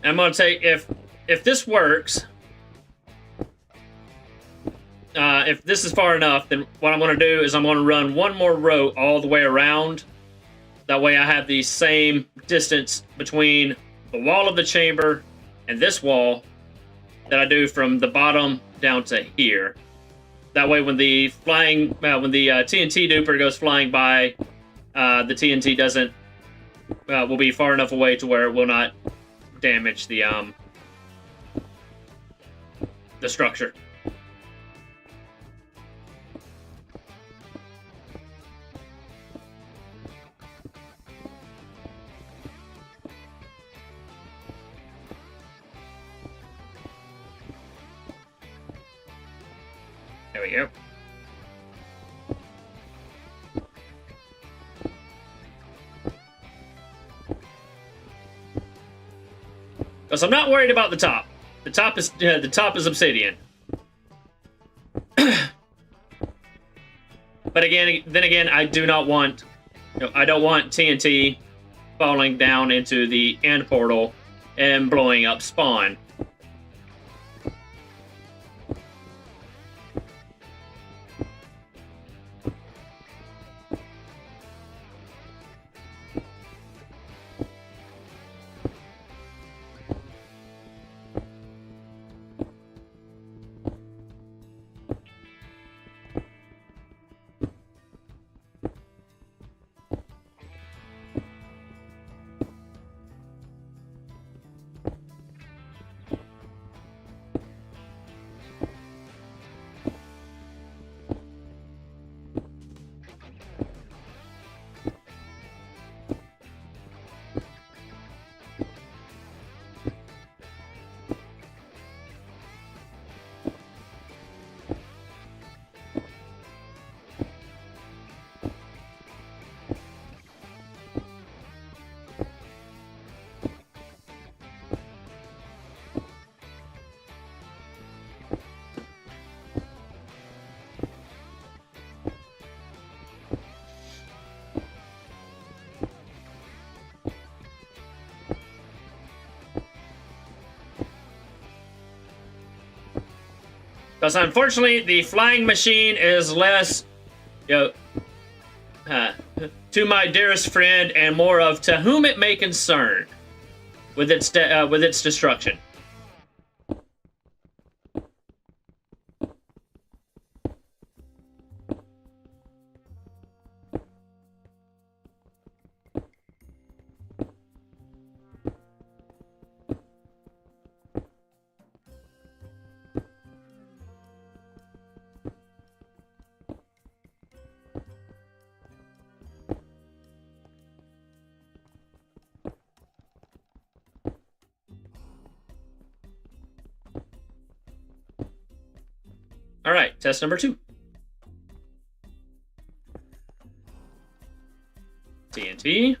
I'm gonna say if this works, if this is far enough, then what I'm gonna do is I'm gonna run one more row all the way around. That way I have the same distance between the wall of the chamber and this wall that I do from the bottom down to here. That way when the TNT duper goes flying by, the TNT doesn't, will be far enough away to where it will not damage the structure. There we go. Because I'm not worried about the top. The top is obsidian. But then again, I do not want, I don't want TNT falling down into the end portal and blowing up spawn. Because unfortunately, the flying machine is less, to my dearest friend, and more of to whom it may concern, with its destruction. All right, test number 2. TNT.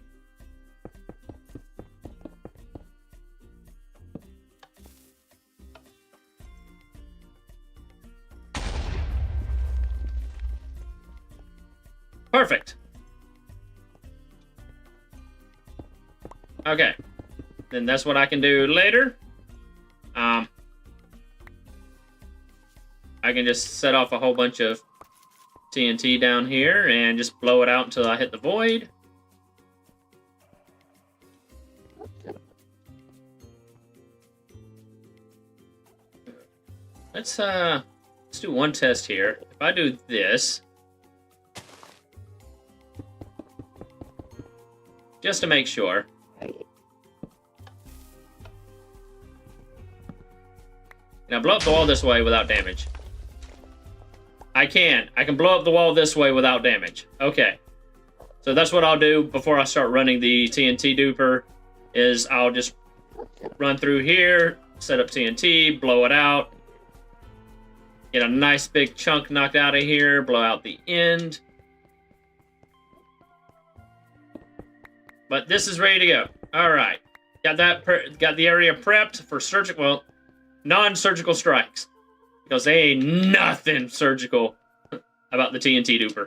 Perfect. Okay. Then that's what I can do later. I can just set off a whole bunch of TNT down here and just blow it out until I hit the void. Let's do one test here. If I do this, just to make sure. Now blow up the wall this way without damage. I can blow up the wall this way without damage. Okay. So that's what I'll do before I start running the TNT duper, is I'll just run through here, set up TNT, blow it out, get a nice big chunk knocked out of here, blow out the end. But this is ready to go. All right. Got the area prepped for surgical, well, non-surgical strikes. Because they ain't nothing surgical about the TNT duper.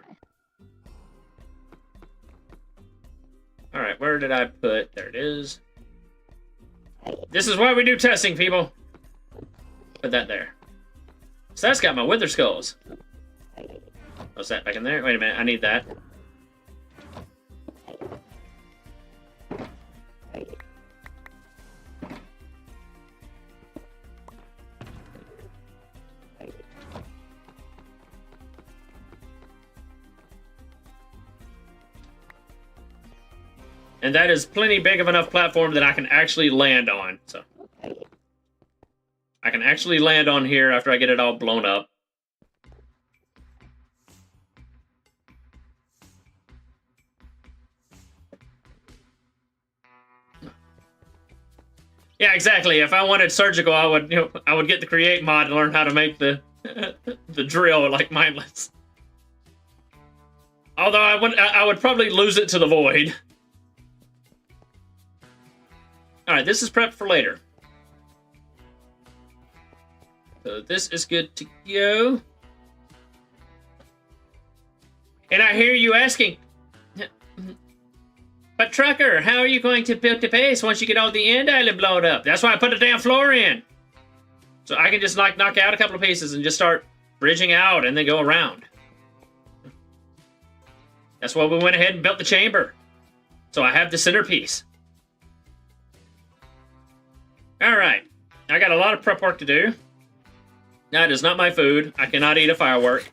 Alright, where did I put? There it is. This is why we do testing, people. Put that there. So that's got my wither skulls. What's that back in there? Wait a minute, I need that. And that is plenty big of enough platform that I can actually land on. So I can actually land on here after I get it all blown up. Yeah, exactly. If I wanted surgical, I would, I would get the create mod and learn how to make the the drill like mindless. Although I would probably lose it to the void. Alright, this is prepped for later. So this is good to go. And I hear you asking, but Trucker, how are you going to build the base once you get all the end island blown up? That's why I put a damn floor in. So I can just like knock out a couple of pieces and just start bridging out and then go around. That's why we went ahead and built the chamber. So I have the centerpiece. Alright, I got a lot of prep work to do. That is not my food. I cannot eat a firework.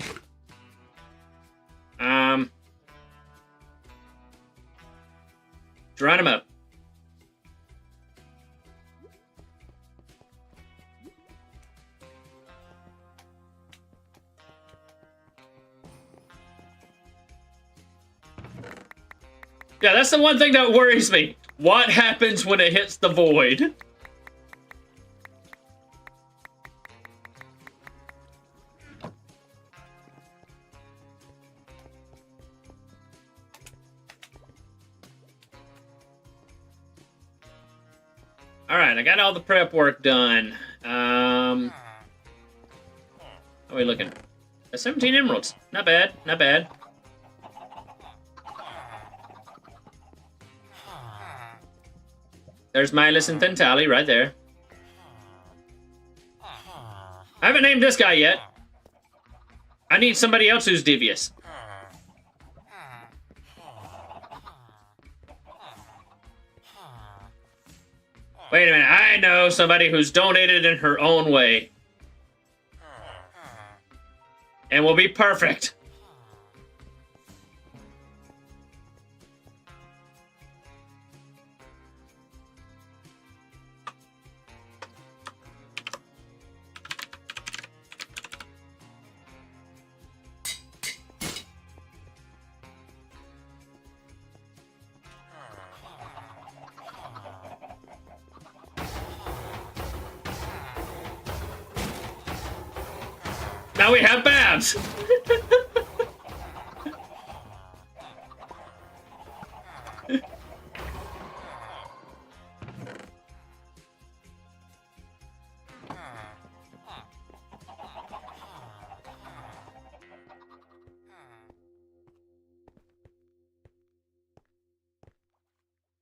Geronimo. Yeah, that's the one thing that worries me. What happens when it hits the void? Alright, I got all the prep work done. How are we looking? 17 emeralds. Not bad, not bad. There's Milas and Thentali right there. I haven't named this guy yet. I need somebody else who's devious. Wait a minute, I know somebody who's donated in her own way. And will be perfect. Now we have Babs!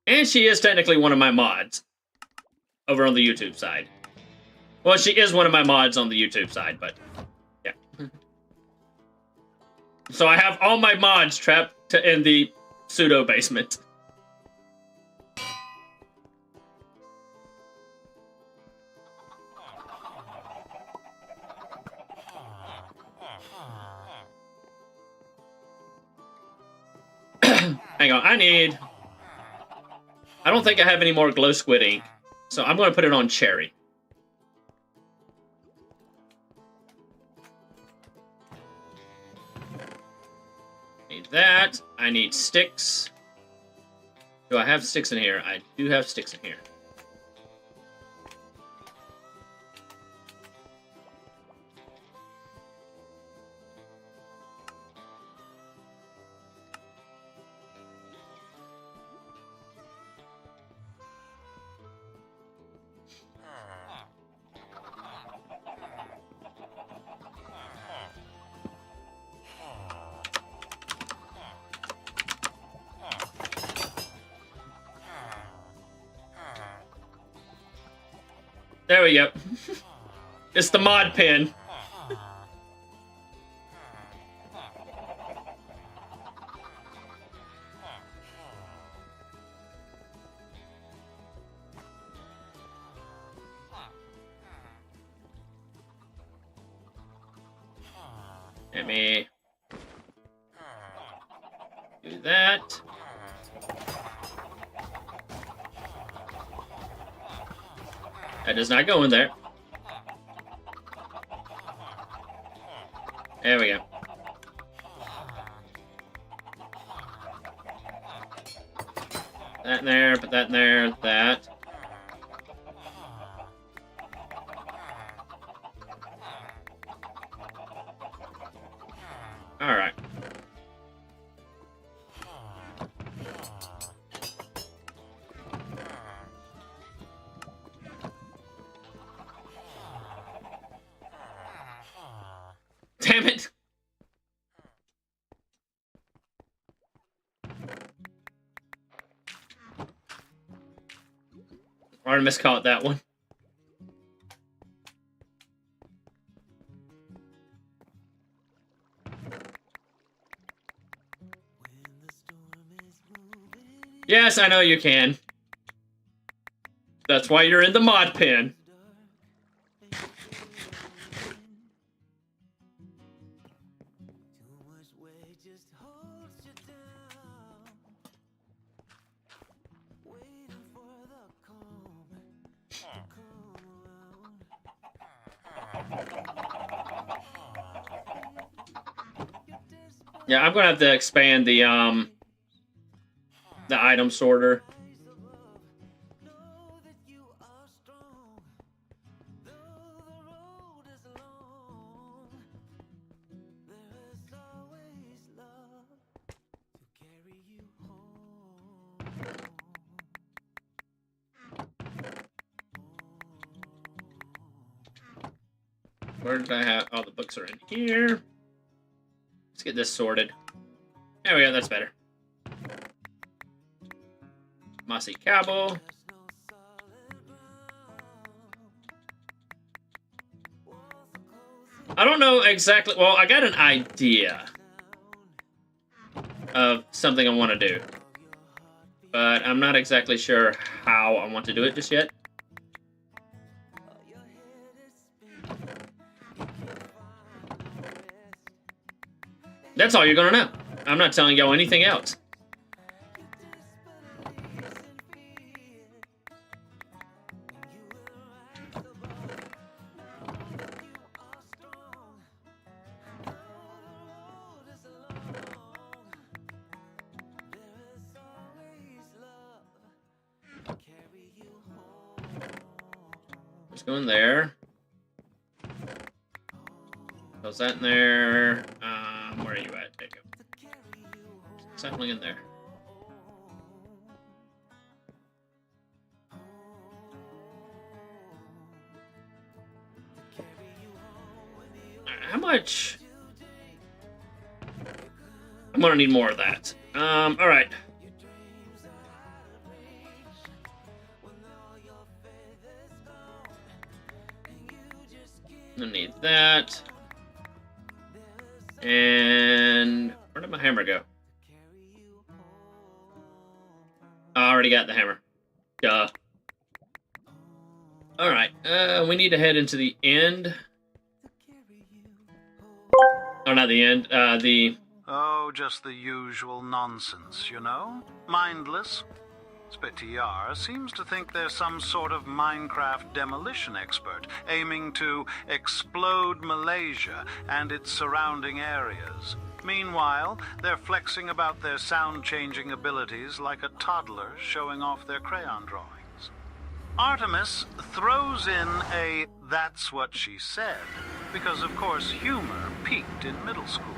And she is technically one of my mods over on the YouTube side. Well, she is one of my mods on the YouTube side, but yeah. So I have all my mods trapped in the pseudo basement. Hang on, I don't think I have any more glow squid ink, so I'm going to put it on cherry. Need that. I need sticks. Do I have sticks in here? I do have sticks in here. There we go. It's the mod pin. Let me do that. That does not go in there. There we go. That in there, put that in there, that. All right. Damn it. Artemis caught that one. Yes, I know you can. That's why you're in the mod pin. Yeah, I'm gonna have to expand the item sorter. Where did I have? Oh, the books are in here. Let's get this sorted. There we go, that's better. Mossy Cabo. I don't know exactly. Well, I got an idea of something I want to do, but I'm not exactly sure how I want to do it just yet. That's all you're gonna know. I'm not telling y'all anything else. Let's go in there. Was that in there? Where are you at, Jacob? It's definitely in there. How much? I'm gonna need more of that. All right. I need that. And where did my hammer go? I already got the hammer. Duh. All right. We need to head into the end. Oh, not the end. Oh, just the usual nonsense, you know? Mindless. Spetiar seems to think they're some sort of Minecraft demolition expert, aiming to explode Malaysia and its surrounding areas. Meanwhile, they're flexing about their sound-changing abilities like a toddler showing off their crayon drawings. Artemis throws in a "that's what she said" because, of course, humor peaked in middle school.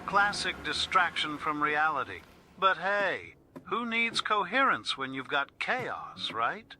Classic distraction from reality. But hey, who needs coherence when you've got chaos, right?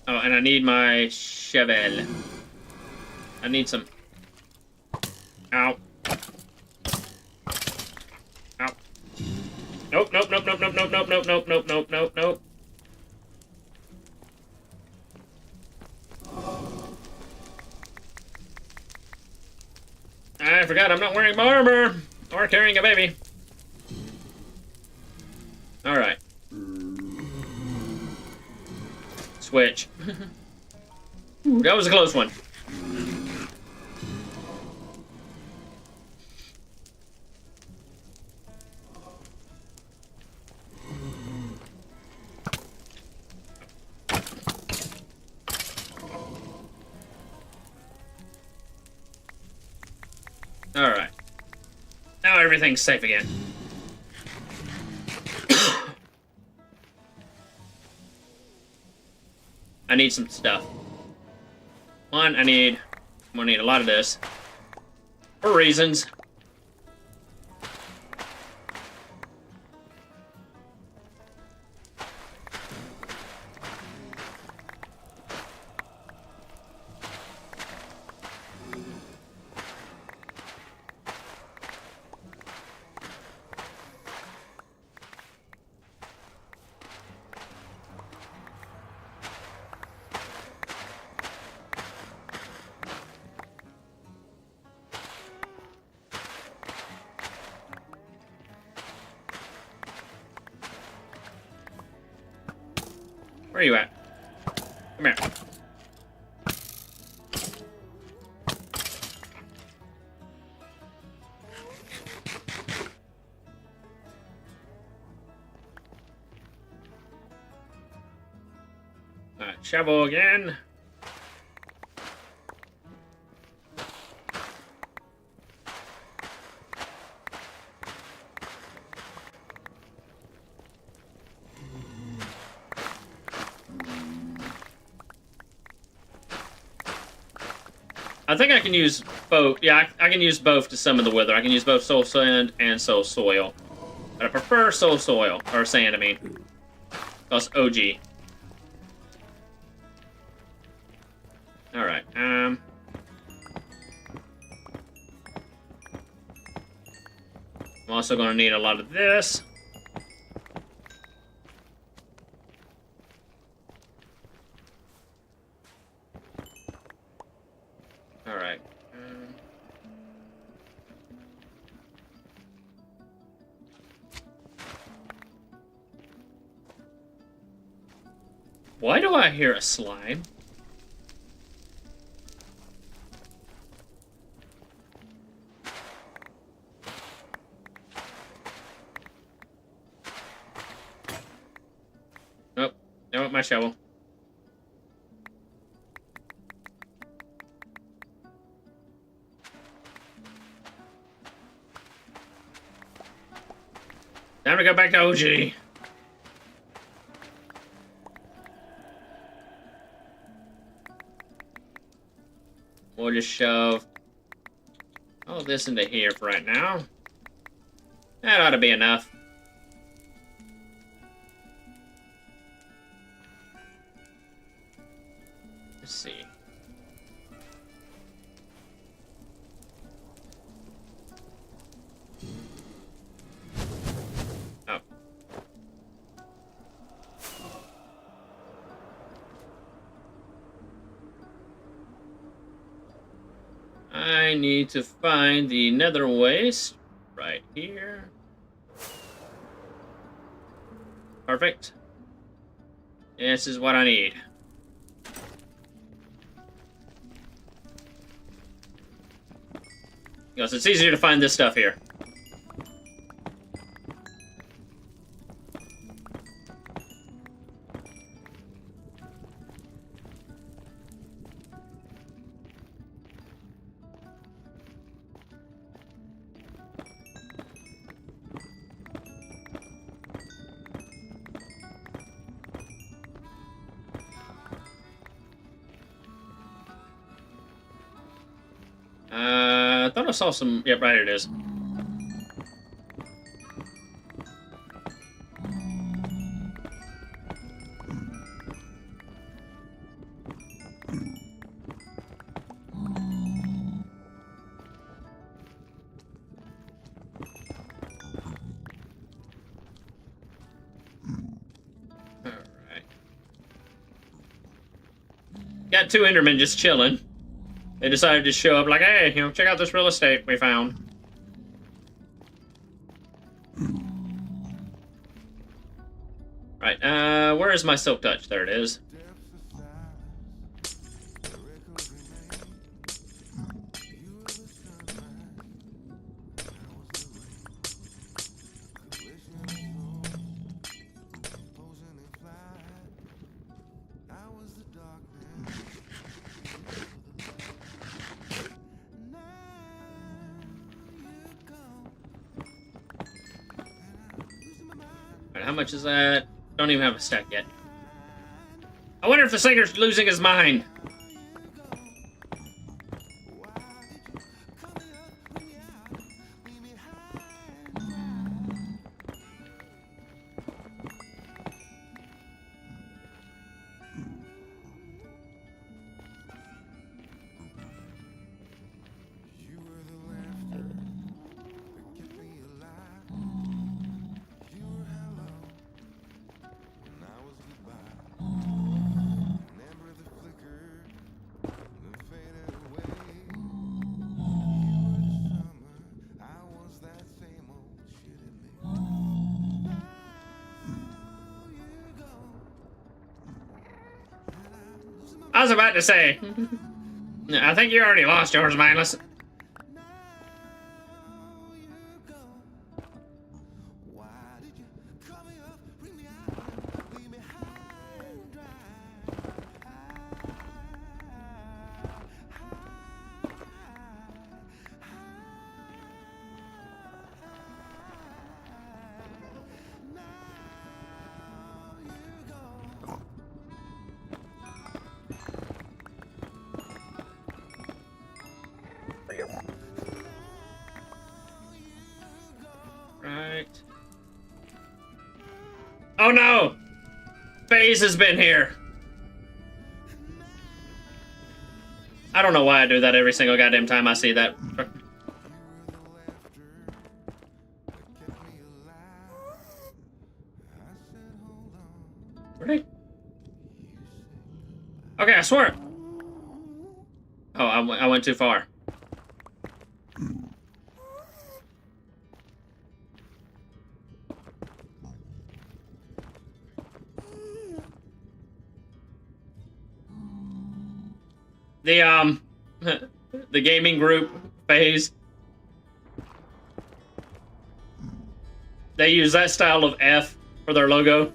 Oh, and I need my shovel. I need some. Ow. Ow. Nope, nope, nope, nope, nope, nope, nope, nope, nope, nope, nope, nope, nope. I forgot I'm not wearing my armor or carrying a baby. All right. Switch. That was a close one. All right. Now everything's safe again. I need some stuff. One, I'm gonna need a lot of this. For reasons. Where are you at? Come here. Alright, shovel again. I think I can use both. Yeah, I can use both to summon the Wither. I can use both Soul Sand and Soul Soil. But I prefer Soul Soil. Or Sand, I mean. Plus OG. Alright, I'm also going to need a lot of this. Alright. Why do I hear a slime? Oh, now with my shovel. Time to go back to OG. We'll just shove all this into here for right now. That ought to be enough. Let's see. Oh. I need to find the nether waste right here. Perfect. This is what I need. Because it's easier to find this stuff here. I thought I saw some. Yep, right here it is. Alright. Got two Endermen just chilling. They decided to show up like, hey, you know, check out this real estate we found. Right, where is my silk touch? There it is. How much is that? Don't even have a stack yet. I wonder if the singer's losing his mind. I was about to say, I think you already lost yours, mindless. Right. Oh no! FaZe has been here. I don't know why I do that every single goddamn time I see that. Where'd Okay, I swear. Oh, I went too far. the gaming group phase. They use that style of F for their logo.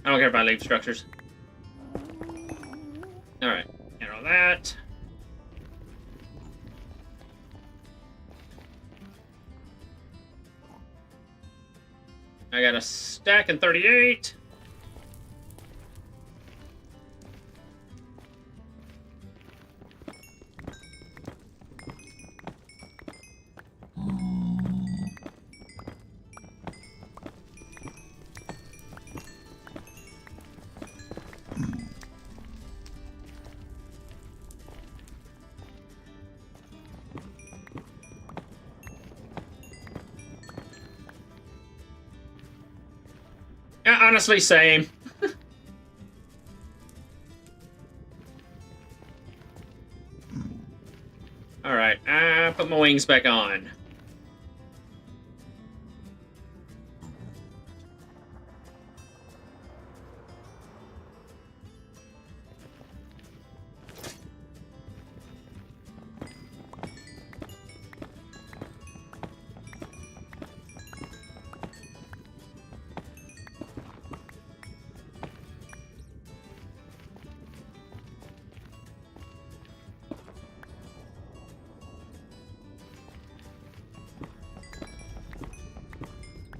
I don't care about leaf structures. Alright, handle that. I got a stack and 38. Yeah, honestly, same. Alright, put my wings back on.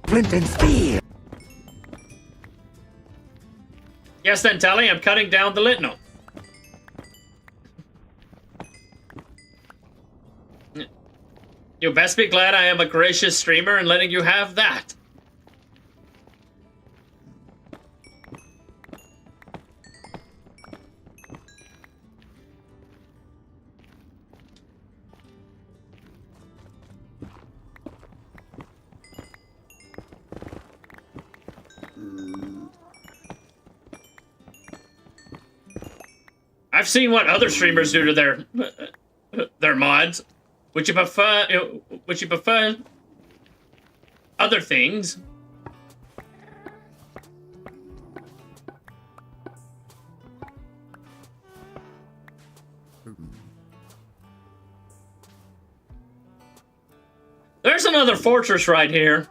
Flint and steel. Yes, then, Tally, I'm cutting down the Litnal. You best be glad I am a gracious streamer and letting you have that. I've seen what other streamers do to their mods. Would you prefer other things? There's another fortress right here.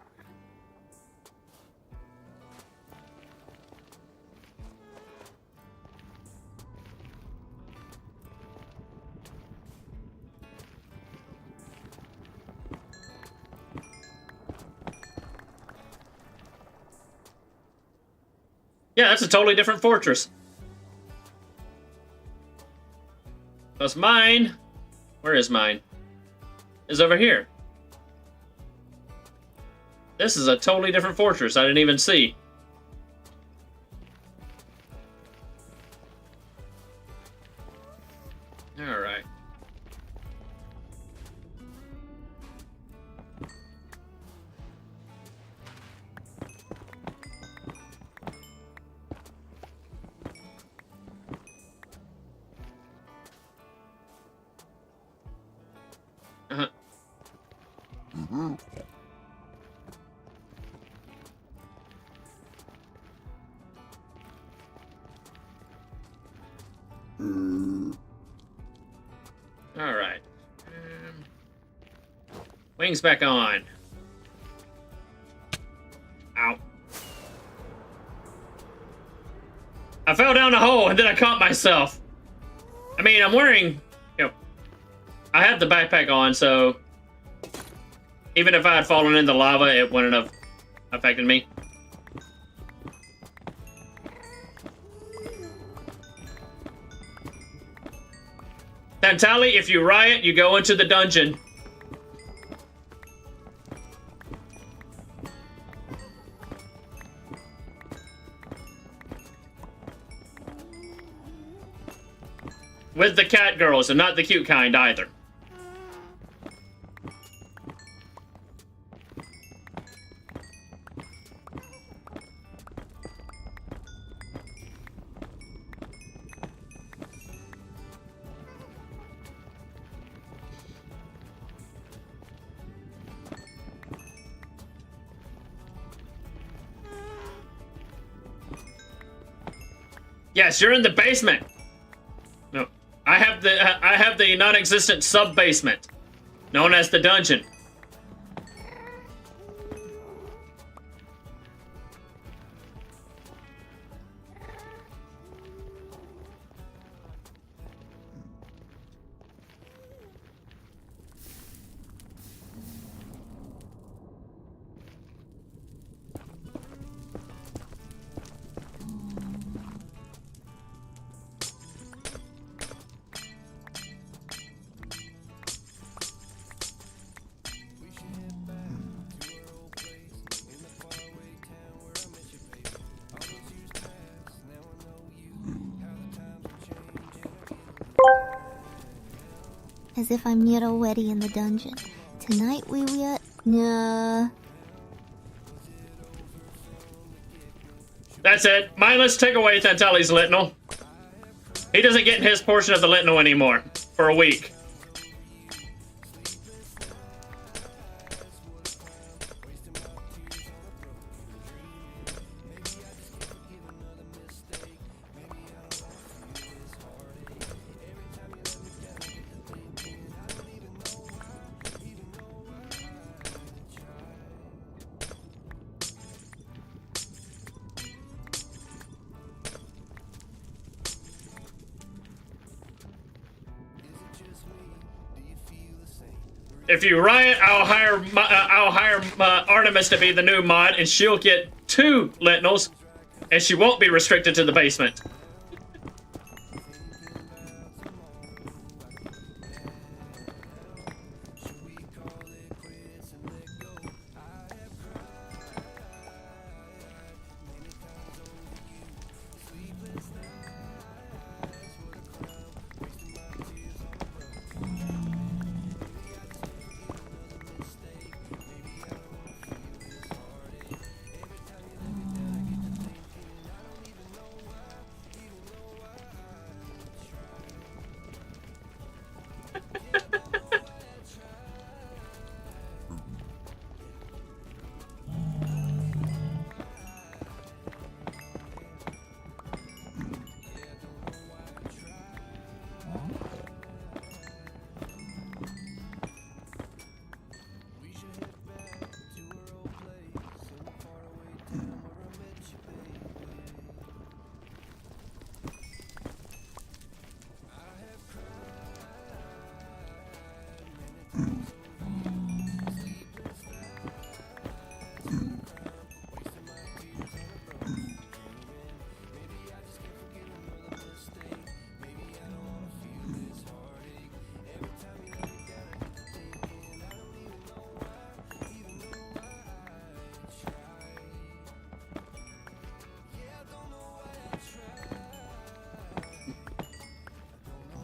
Yeah, that's a totally different fortress. Plus mine, where is mine? Is over here. This is a totally different fortress I didn't even see. All right. All right. Wings back on. Ow. I fell down a hole and then I caught myself. I mean, I'm wearing, I had the backpack on, so even if I had fallen in the lava, it wouldn't have affected me. Tantali, if you riot, you go into the dungeon. With the cat girls, and not the cute kind either. Yes, you're in the basement. No, I have the non-existent sub-basement, known as the dungeon. As if I'm yet already in the dungeon. Tonight we will... Nah. That's it. Mindless, take away Tantali's Litnal. He doesn't get his portion of the Litnal anymore. For a week. If you riot, I'll hire Artemis to be the new mod, and she'll get 2 Litnals, and she won't be restricted to the basement.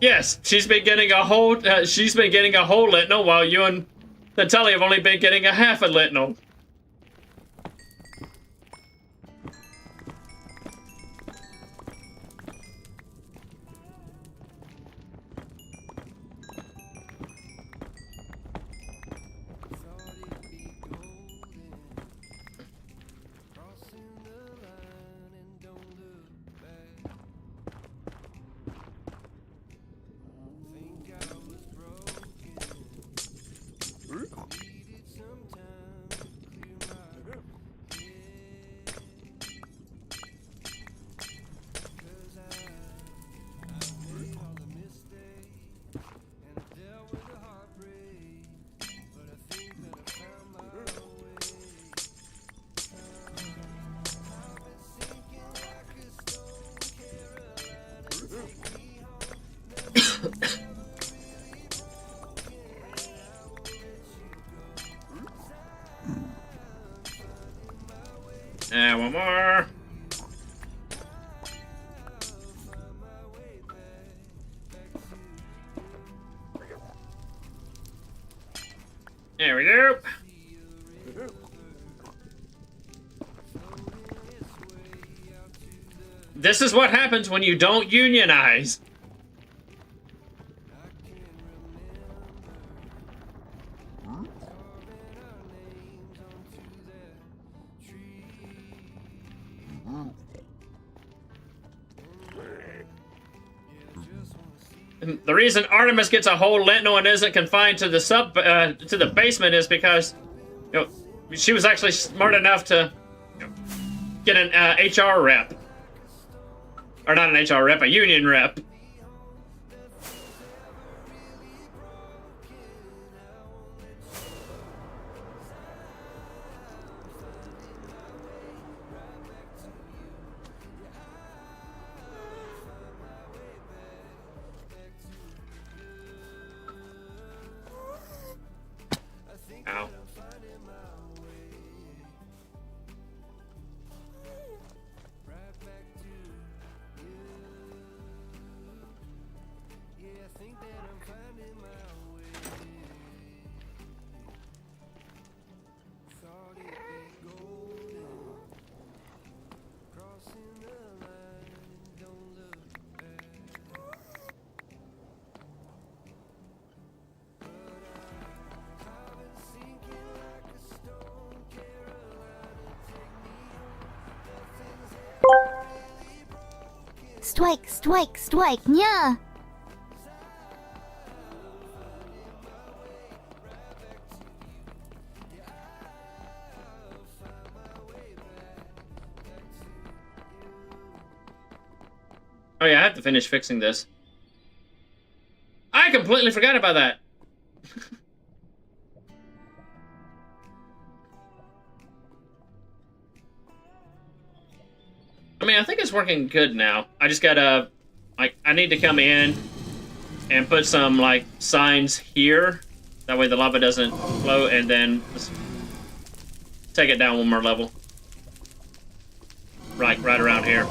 Yes, she's been getting a whole Litnal, while you and Natalia have only been getting a half a Litnal. One more. There we go. This is what happens when you don't unionize. The reason Artemis gets a whole Lentno and isn't confined to the basement is because, you know, she was actually smart enough to, you know, get an HR rep, or not an HR rep, a union rep. Ow. Strike, strike, strike, yeah. Oh yeah, I have to finish fixing this. I completely forgot about that. I mean, I think it's working good now. I just gotta, like, I need to come in and put some, like, signs here. That way the lava doesn't flow, and then just take it down one more level. Right around here.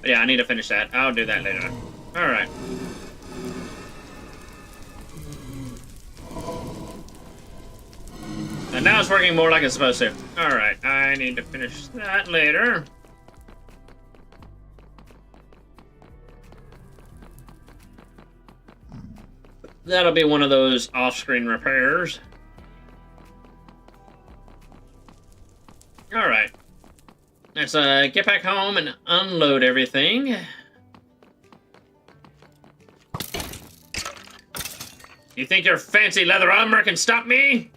Yeah, I need to finish that. I'll do that later. Alright. And now it's working more like it's supposed to. Alright, I need to finish that later. That'll be one of those off-screen repairs. Alright. Let's get back home and unload everything. You think your fancy leather armor can stop me?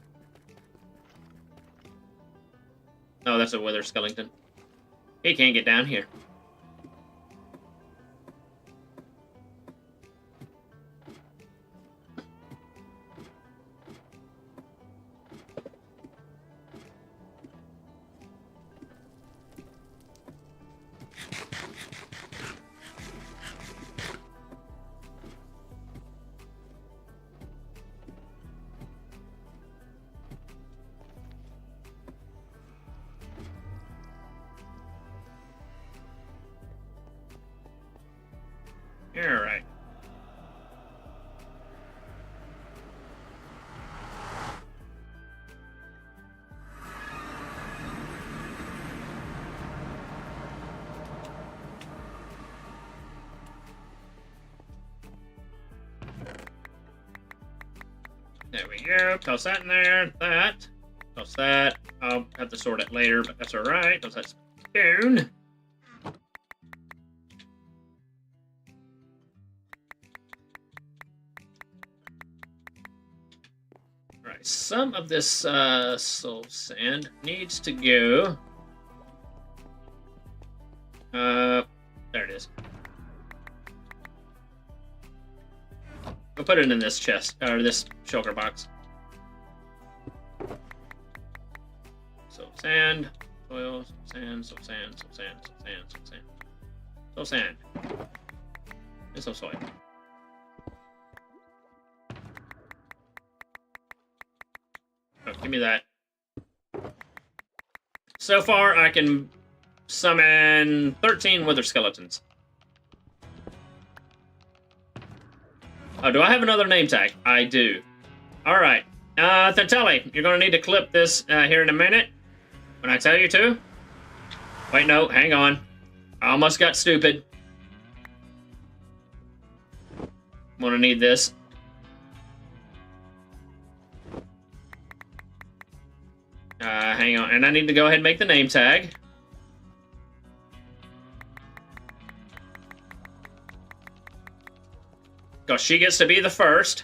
Oh, that's a Wither skeleton. He can't get down here. All right. There we go. Toss that in there. That. Toss that. I'll have to sort it later, but that's all right. Toss that spoon. Some of this soul sand needs to go. There it is. We'll put it in this chest, or this shulker box. Soul sand, soil, soul sand, soul sand, soul sand, soul sand, soul sand, soul sand. Get some soy. Oh, give me that. So far, I can summon 13 wither skeletons. Oh, do I have another name tag? I do. Alright. Thenteli, you're going to need to clip this here in a minute. When I tell you to. Wait, no, hang on. I almost got stupid. I'm going to need this. Hang on, and I need to go ahead and make the name tag. Because she gets to be the first.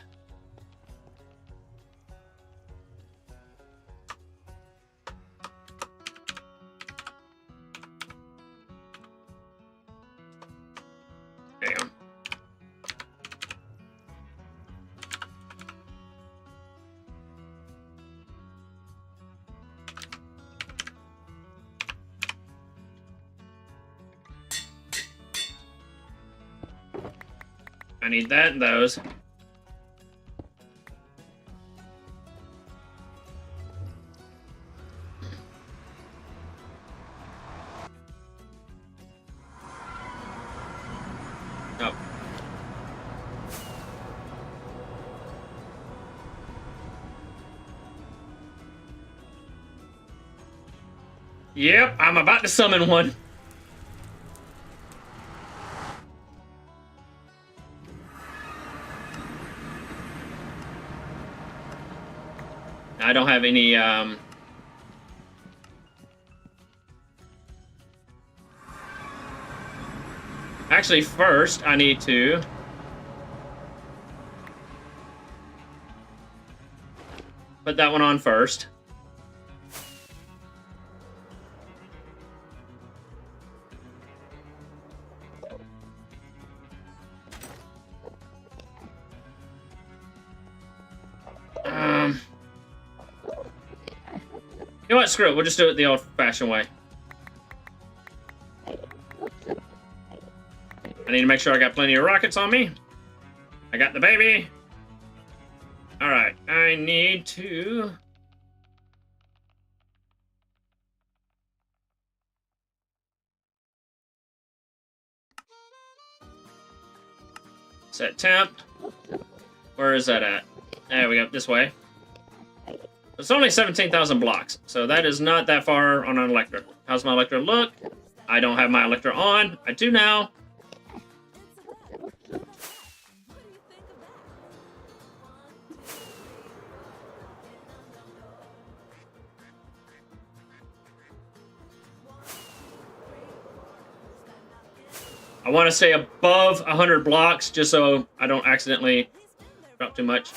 Hang on. I need that and those. Oh. Yep, I'm about to summon one. I don't have any, Actually, first, I need to... put that one on first. You know what? Screw it. We'll just do it the old-fashioned way. I need to make sure I got plenty of rockets on me. I got the baby. Alright. I need to... set temp. Where is that at? There we go. This way. It's only 17,000 blocks, so that is not that far on an Electra. How's my Electra look? I don't have my Electra on. I do now. I want to stay above 100 blocks just so I don't accidentally drop too much.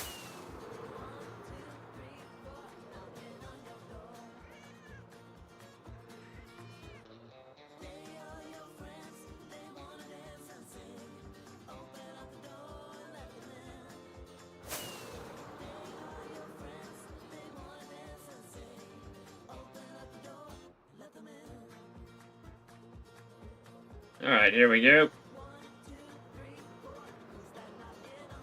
Alright, here we go.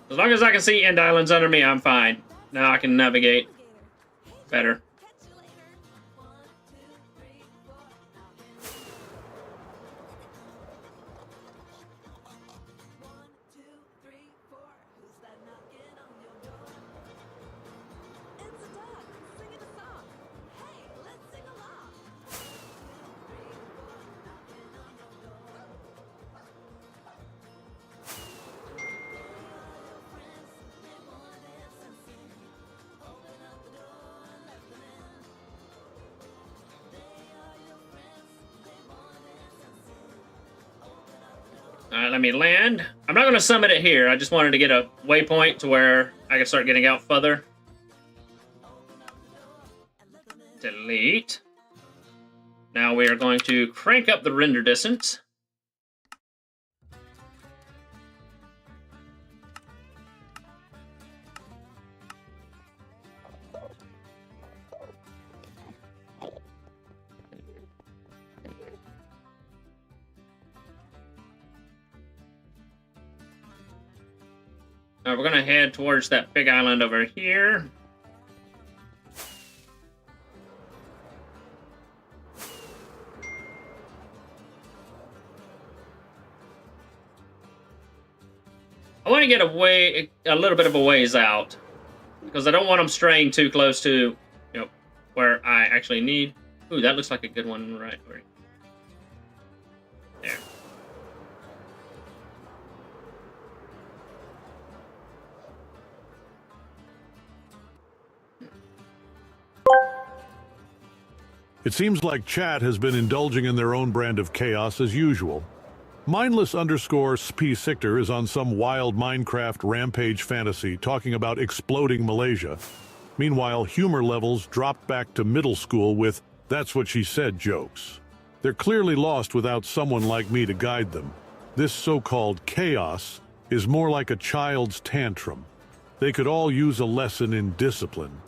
As long as I can see end islands under me, I'm fine. Now I can navigate better. Alright, let me land. I'm not going to summit it here. I just wanted to get a waypoint to where I can start getting out further. Delete. Now we are going to crank up the render distance. We're gonna head towards that big island over here. I want to get a little bit of a ways out, because I don't want them straying too close to, where I actually need. Ooh, that looks like a good one right there. It seems like chat has been indulging in their own brand of chaos as usual. Mindless_P Sictor is on some wild Minecraft rampage fantasy talking about exploding Malaysia. Meanwhile, humor levels dropped back to middle school with "that's what she said" jokes. They're clearly lost without someone like me to guide them. This so-called chaos is more like a child's tantrum. They could all use a lesson in discipline.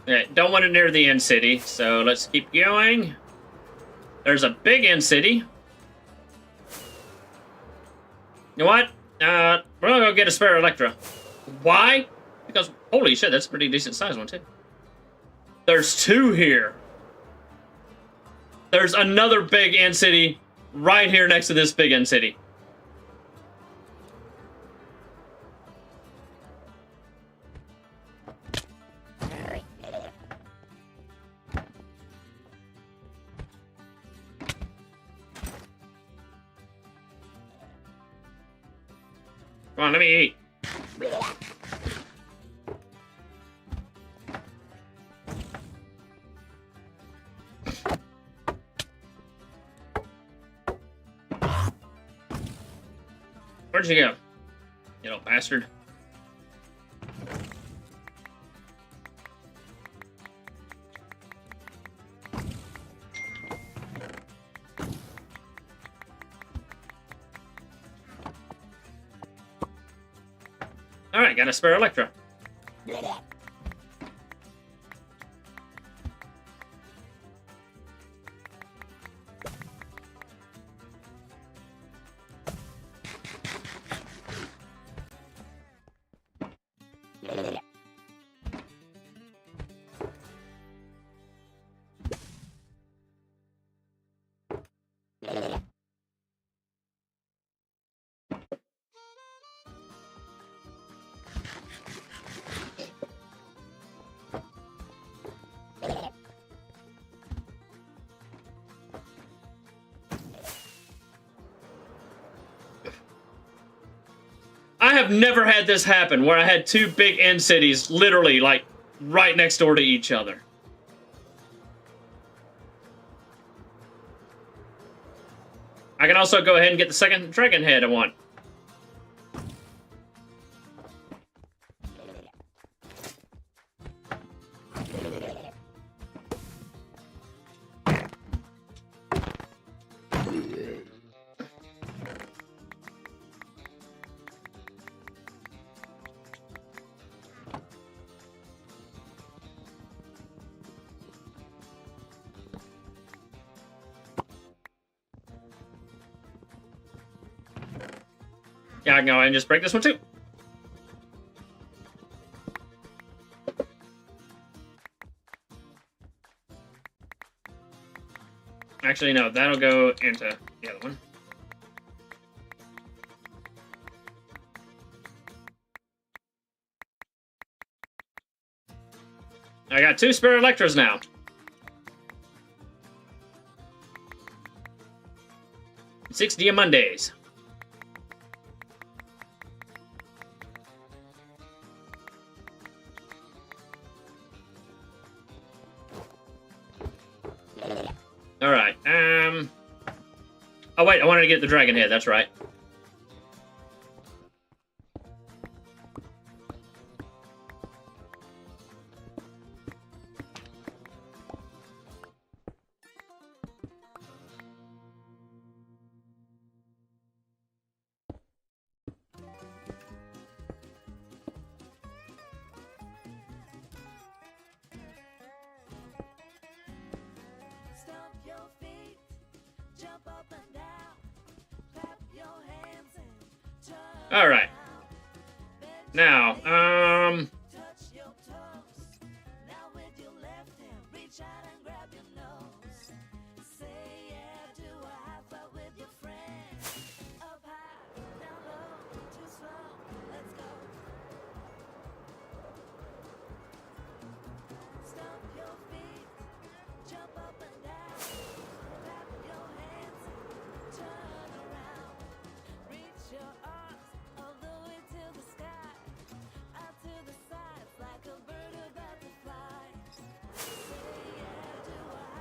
Yeah, don't want it near the end city, so let's keep going. There's a big end city. You know what? We're gonna go get a spare Electra. Why? Because, holy shit, that's a pretty decent sized one, too. There's two here. There's another big end city right here next to this big end city. Come on, let me eat. Where'd you go? You little bastard. Alright, got a spare Electra. I have never had this happen where I had two big end cities literally like right next door to each other. I can also go ahead and get the second dragon head I want. Yeah, I can go ahead and just break this one too. Actually, no, that'll go into the other one. I got two spare Electras now. $6 Diamondes. Alright, oh wait, I wanted to get the dragon head, that's right. Alright. Now,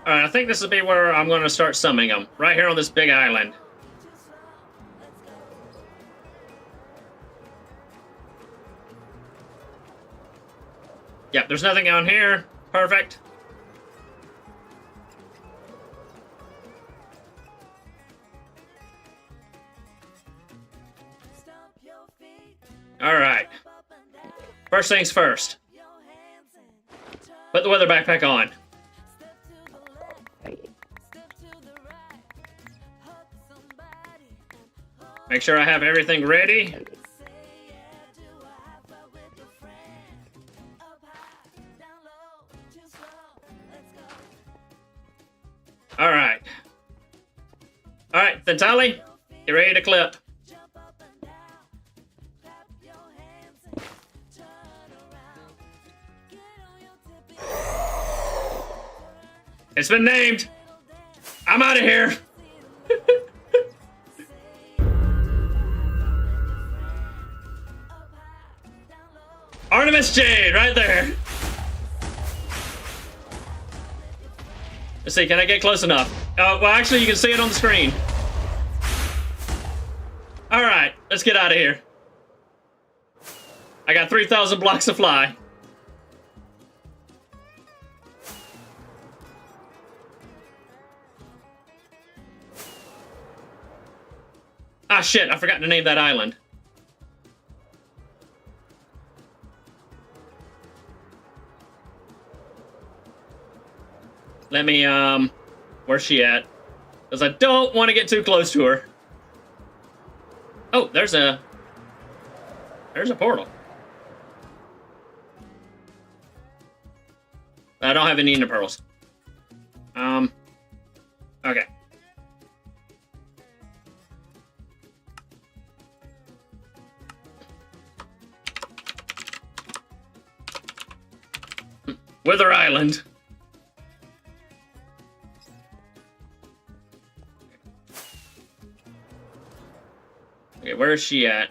Alright, I think this will be where I'm going to start summoning them. Right here on this big island. Yep, there's nothing on here. Perfect. Alright. First things first. Put the weather backpack on. Make sure I have everything ready. Alright. Alright, Thentali, get ready to clip. It's been named. I'm out of here. Artemis Jade, right there. Let's see, can I get close enough? Well, actually, you can see it on the screen. All right, let's get out of here. I got 3,000 blocks to fly. Ah, shit, I forgot to name that island. Let me, where's she at? Because I don't want to get too close to her. Oh, there's a portal. I don't have any Ender pearls. Okay. Wither Island. Okay, where is she at?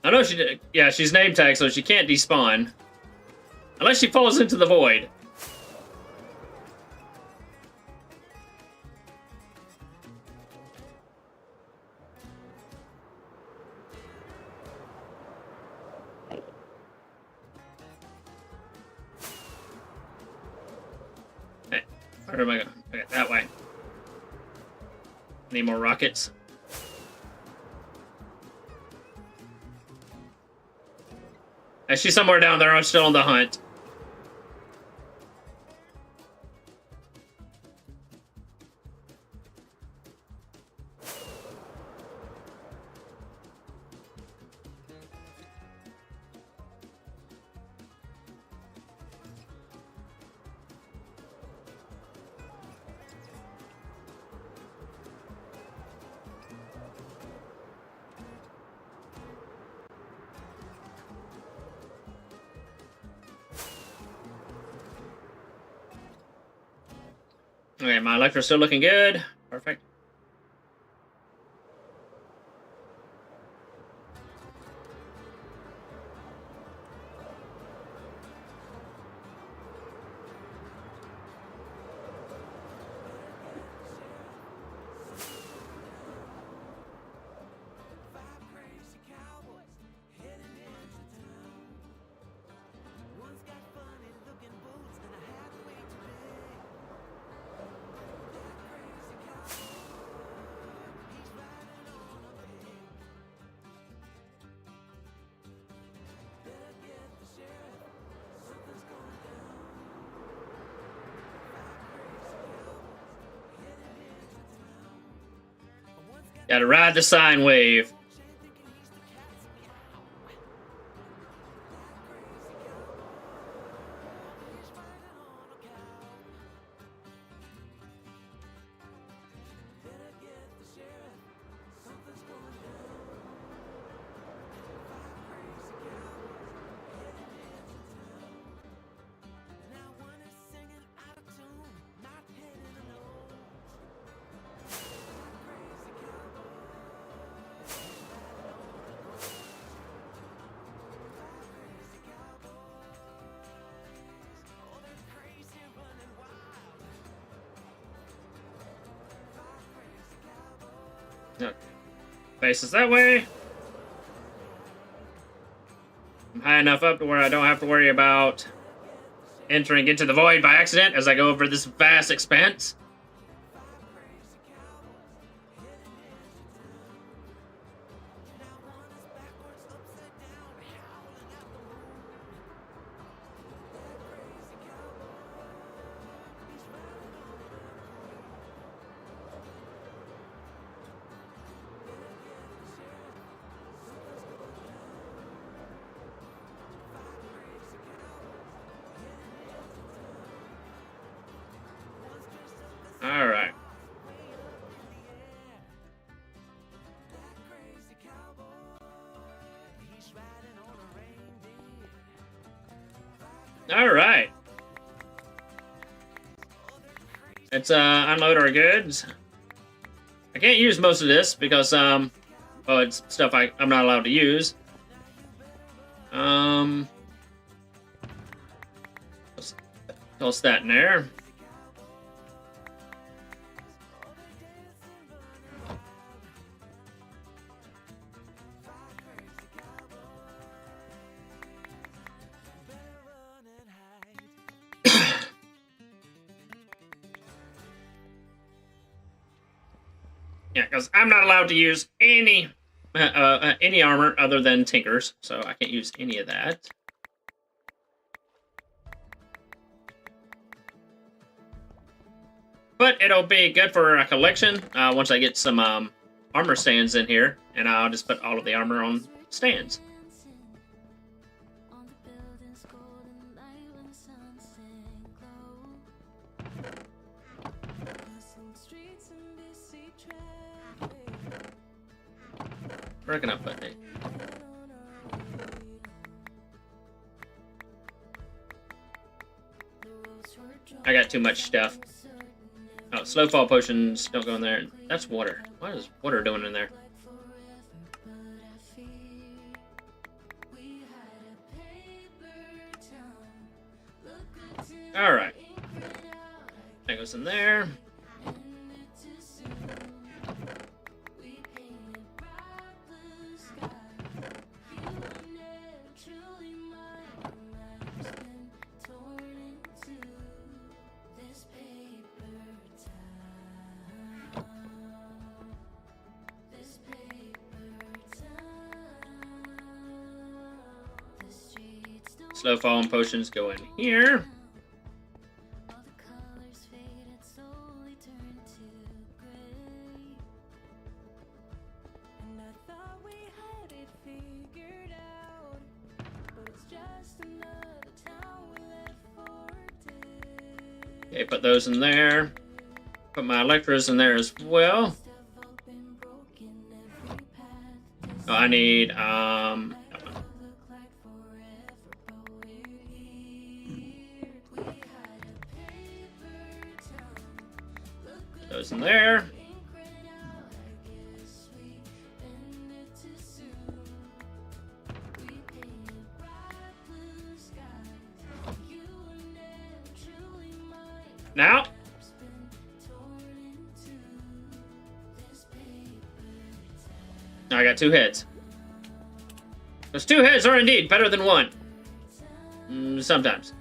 I know she did. Yeah, she's name tagged, so she can't despawn. Unless she falls into the void. Hey, where am I going? Okay, that way. Need more rockets. And she's somewhere down there. I'm still on the hunt. Okay, my electro's still looking good. Perfect. Gotta ride the sine wave. No. Faces that way. I'm high enough up to where I don't have to worry about entering into the void by accident as I go over this vast expanse. All right. All right. Let's unload our goods. I can't use most of this because well, it's stuff I'm not allowed to use. Toss that in there. Yeah, because I'm not allowed to use any armor other than Tinker's, so I can't use any of that. But it'll be good for a collection once I get some armor stands in here, and I'll just put all of the armor on stands. Where can I put it? I got too much stuff. Oh, slow fall potions don't go in there. That's water. What is water doing in there? Alright. That goes in there. Slow fall and potions go in here. Okay, put those in there. Put my Electras in there as well. Oh, I need those in there. Now, I got 2 hits. Those 2 hits are indeed better than 1. Sometimes.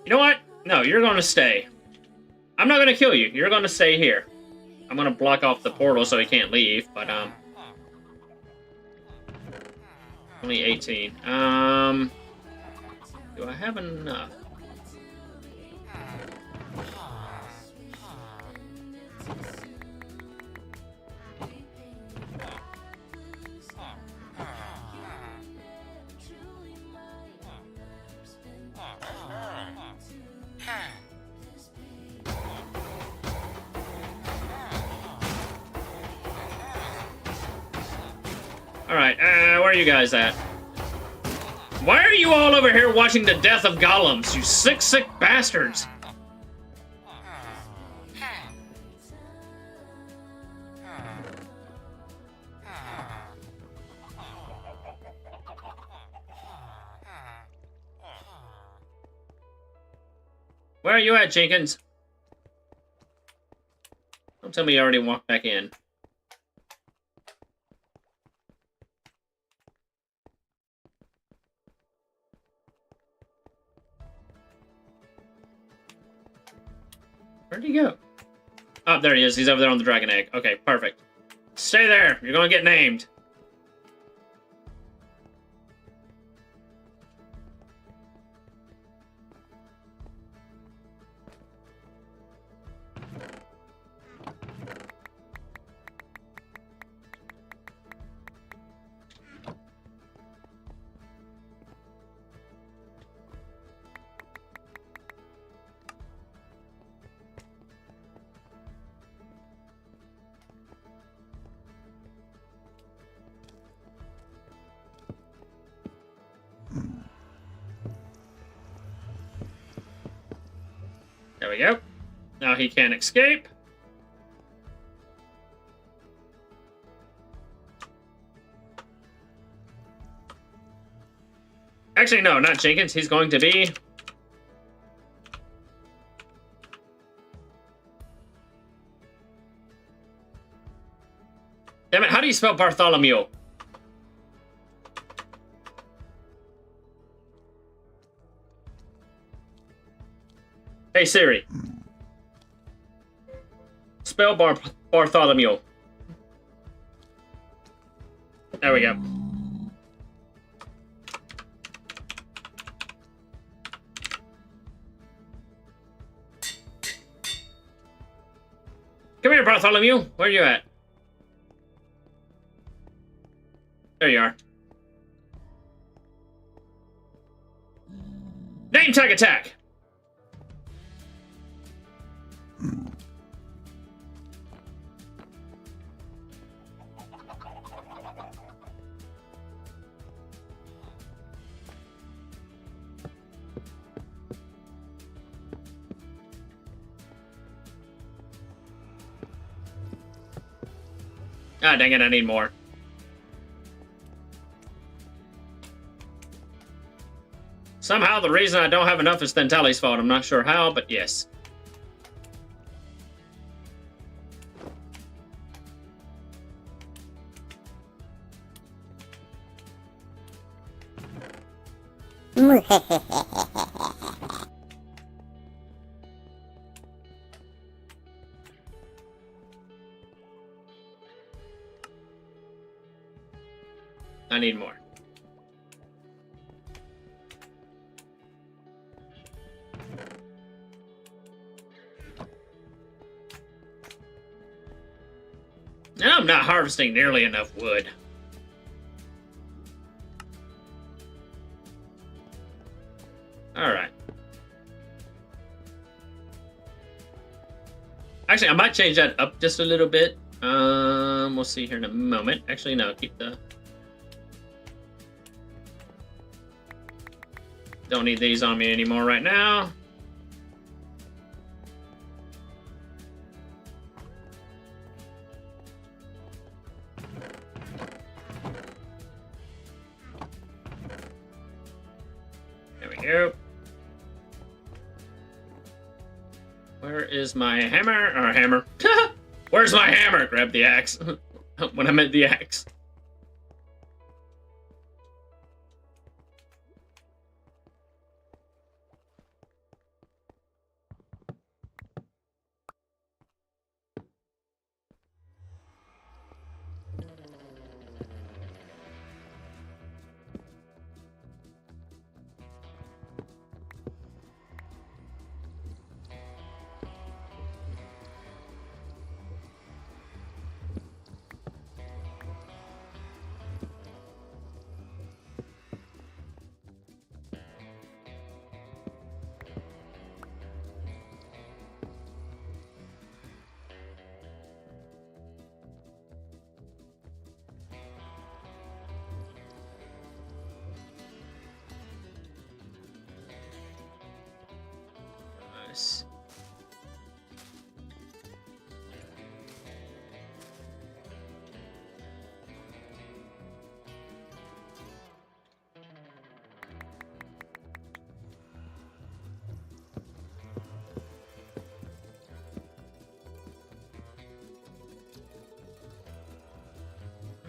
You know what? No, you're going to stay. I'm not going to kill you. You're going to stay here. I'm going to block off the portal so he can't leave, but, only 18. Do I have enough? Alright, where are you guys at? Why are you all over here watching the death of golems, you sick bastards? Where are you at, Jenkins? Don't tell me you already walked back in. Where'd he go? Oh, there he is. He's over there on the dragon egg. Okay, perfect. Stay there. You're gonna get named. There we go. Now he can't escape. Actually, no, not Jenkins. He's going to be... Damn it, how do you spell Bartholomew? Hey Siri. Spell Bartholomew. There we go. Come here, Bartholomew. Where are you at? There you are. Name tag attack. Ah, dang it, I need more. Somehow the reason I don't have enough is Thentali's fault. I'm not sure how, but yes. I need more. Now I'm not harvesting nearly enough wood. Alright. Actually, I might change that up just a little bit. We'll see here in a moment. Actually, no, keep the... Don't need these on me anymore right now. There we go. Where is my hammer? Or hammer. Where's my hammer? Grab the axe. When I meant the axe.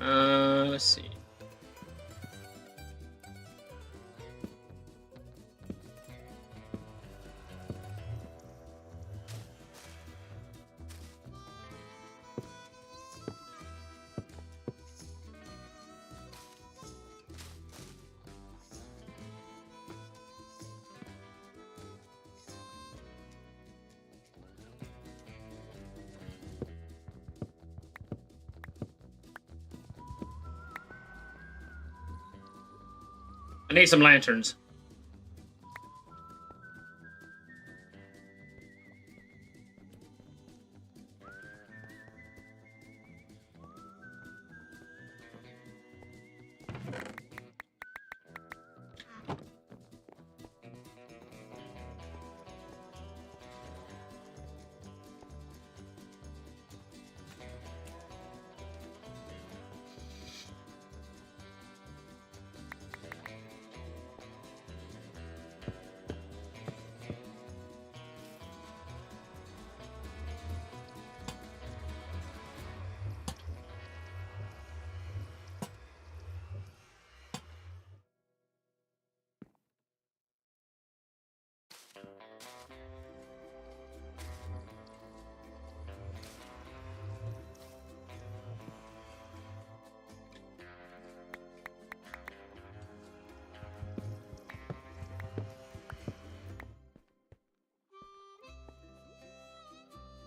Let's see. I need some lanterns.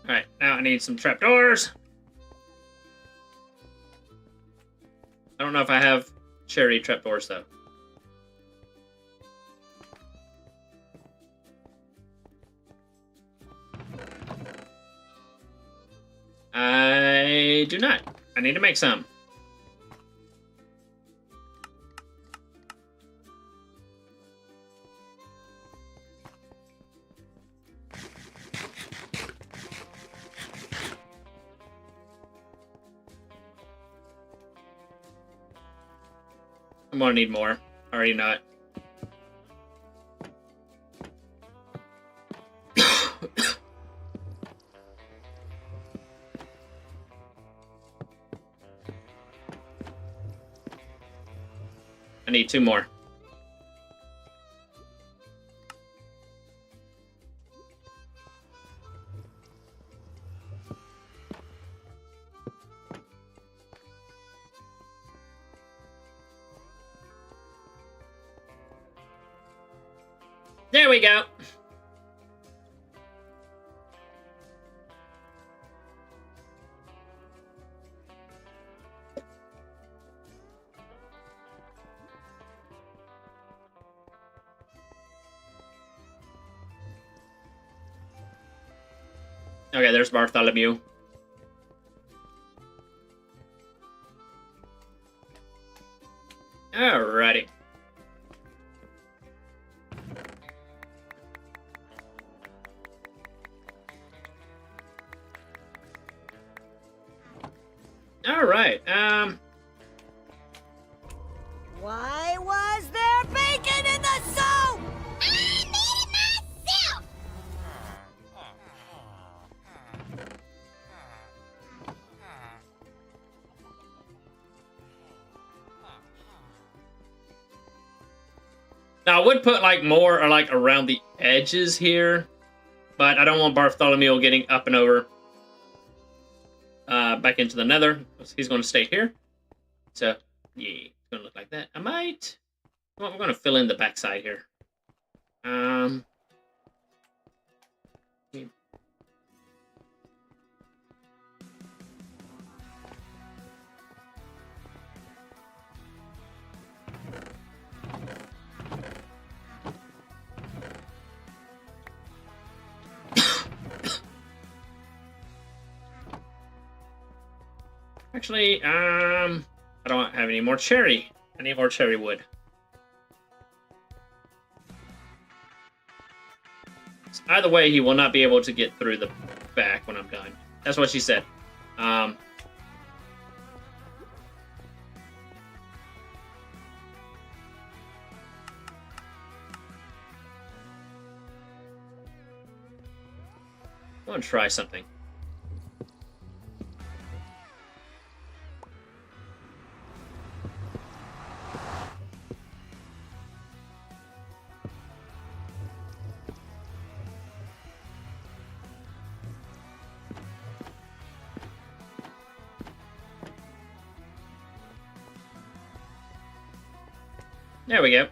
Alright, now I need some trapdoors. I don't know if I have cherry trapdoors, though. I do not. I need to make some. I'm gonna need more. Already not. I need 2 more. There we go. Okay, there's Bartholomew. Alrighty. Alright, Why was there bacon in the soup? I made it myself! now I would put like more or like around the edges here, but I don't want Bartholomew getting up and over back into the nether. He's going to stay here. So, yeah, it's going to look like that. I might... Well, we're going to fill in the backside here. Actually, I don't have any more cherry. I need more cherry wood. So either way, he will not be able to get through the back when I'm done. That's what she said. I want to try something. There we go.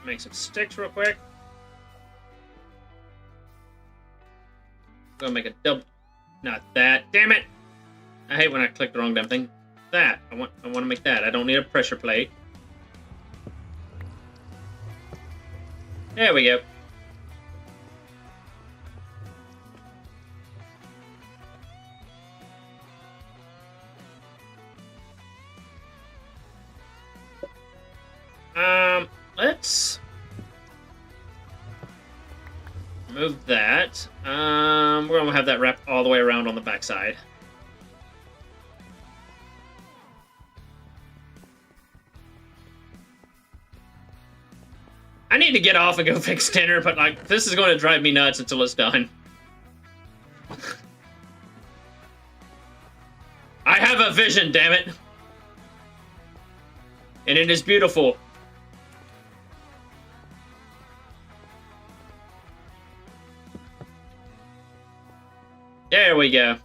Make some sticks real quick. Gonna make a double. Not that. Damn it! I hate when I click the wrong damn thing. That. I want to make that. I don't need a pressure plate. There we go. Let's move that. We're gonna have that wrapped all the way around on the backside. I need to get off and go fix dinner, but like this is going to drive me nuts until it's done. I have a vision, damn it. And it is beautiful. There we go.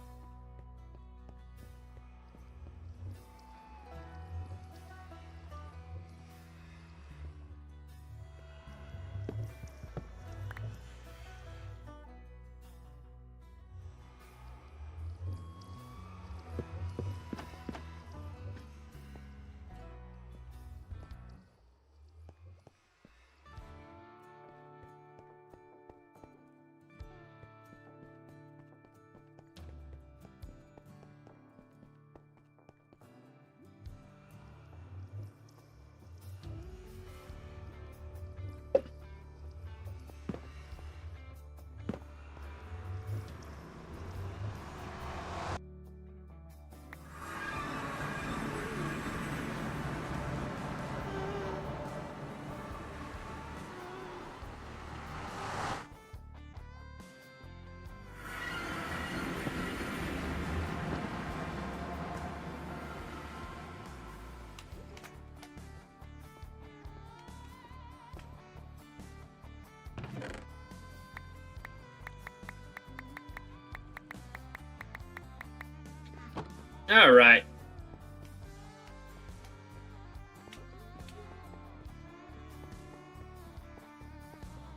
All right.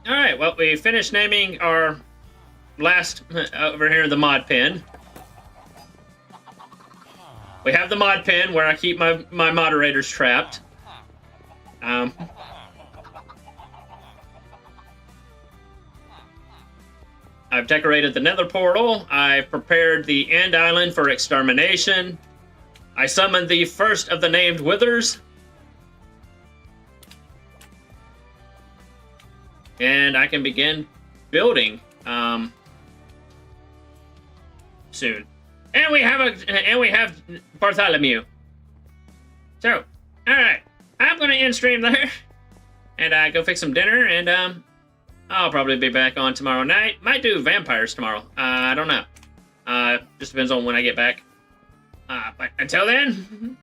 All right, well, we finished naming our last over here in the mod pen. We have the mod pen where I keep my moderators trapped. I've decorated the nether portal. I've prepared the end island for extermination. I summoned the first of the named withers. And I can begin building soon. And we have Bartholomew. So, all right, I'm gonna end stream there, and go fix some dinner, and I'll probably be back on tomorrow night. Might do vampires tomorrow. I don't know. Just depends on when I get back. But until then.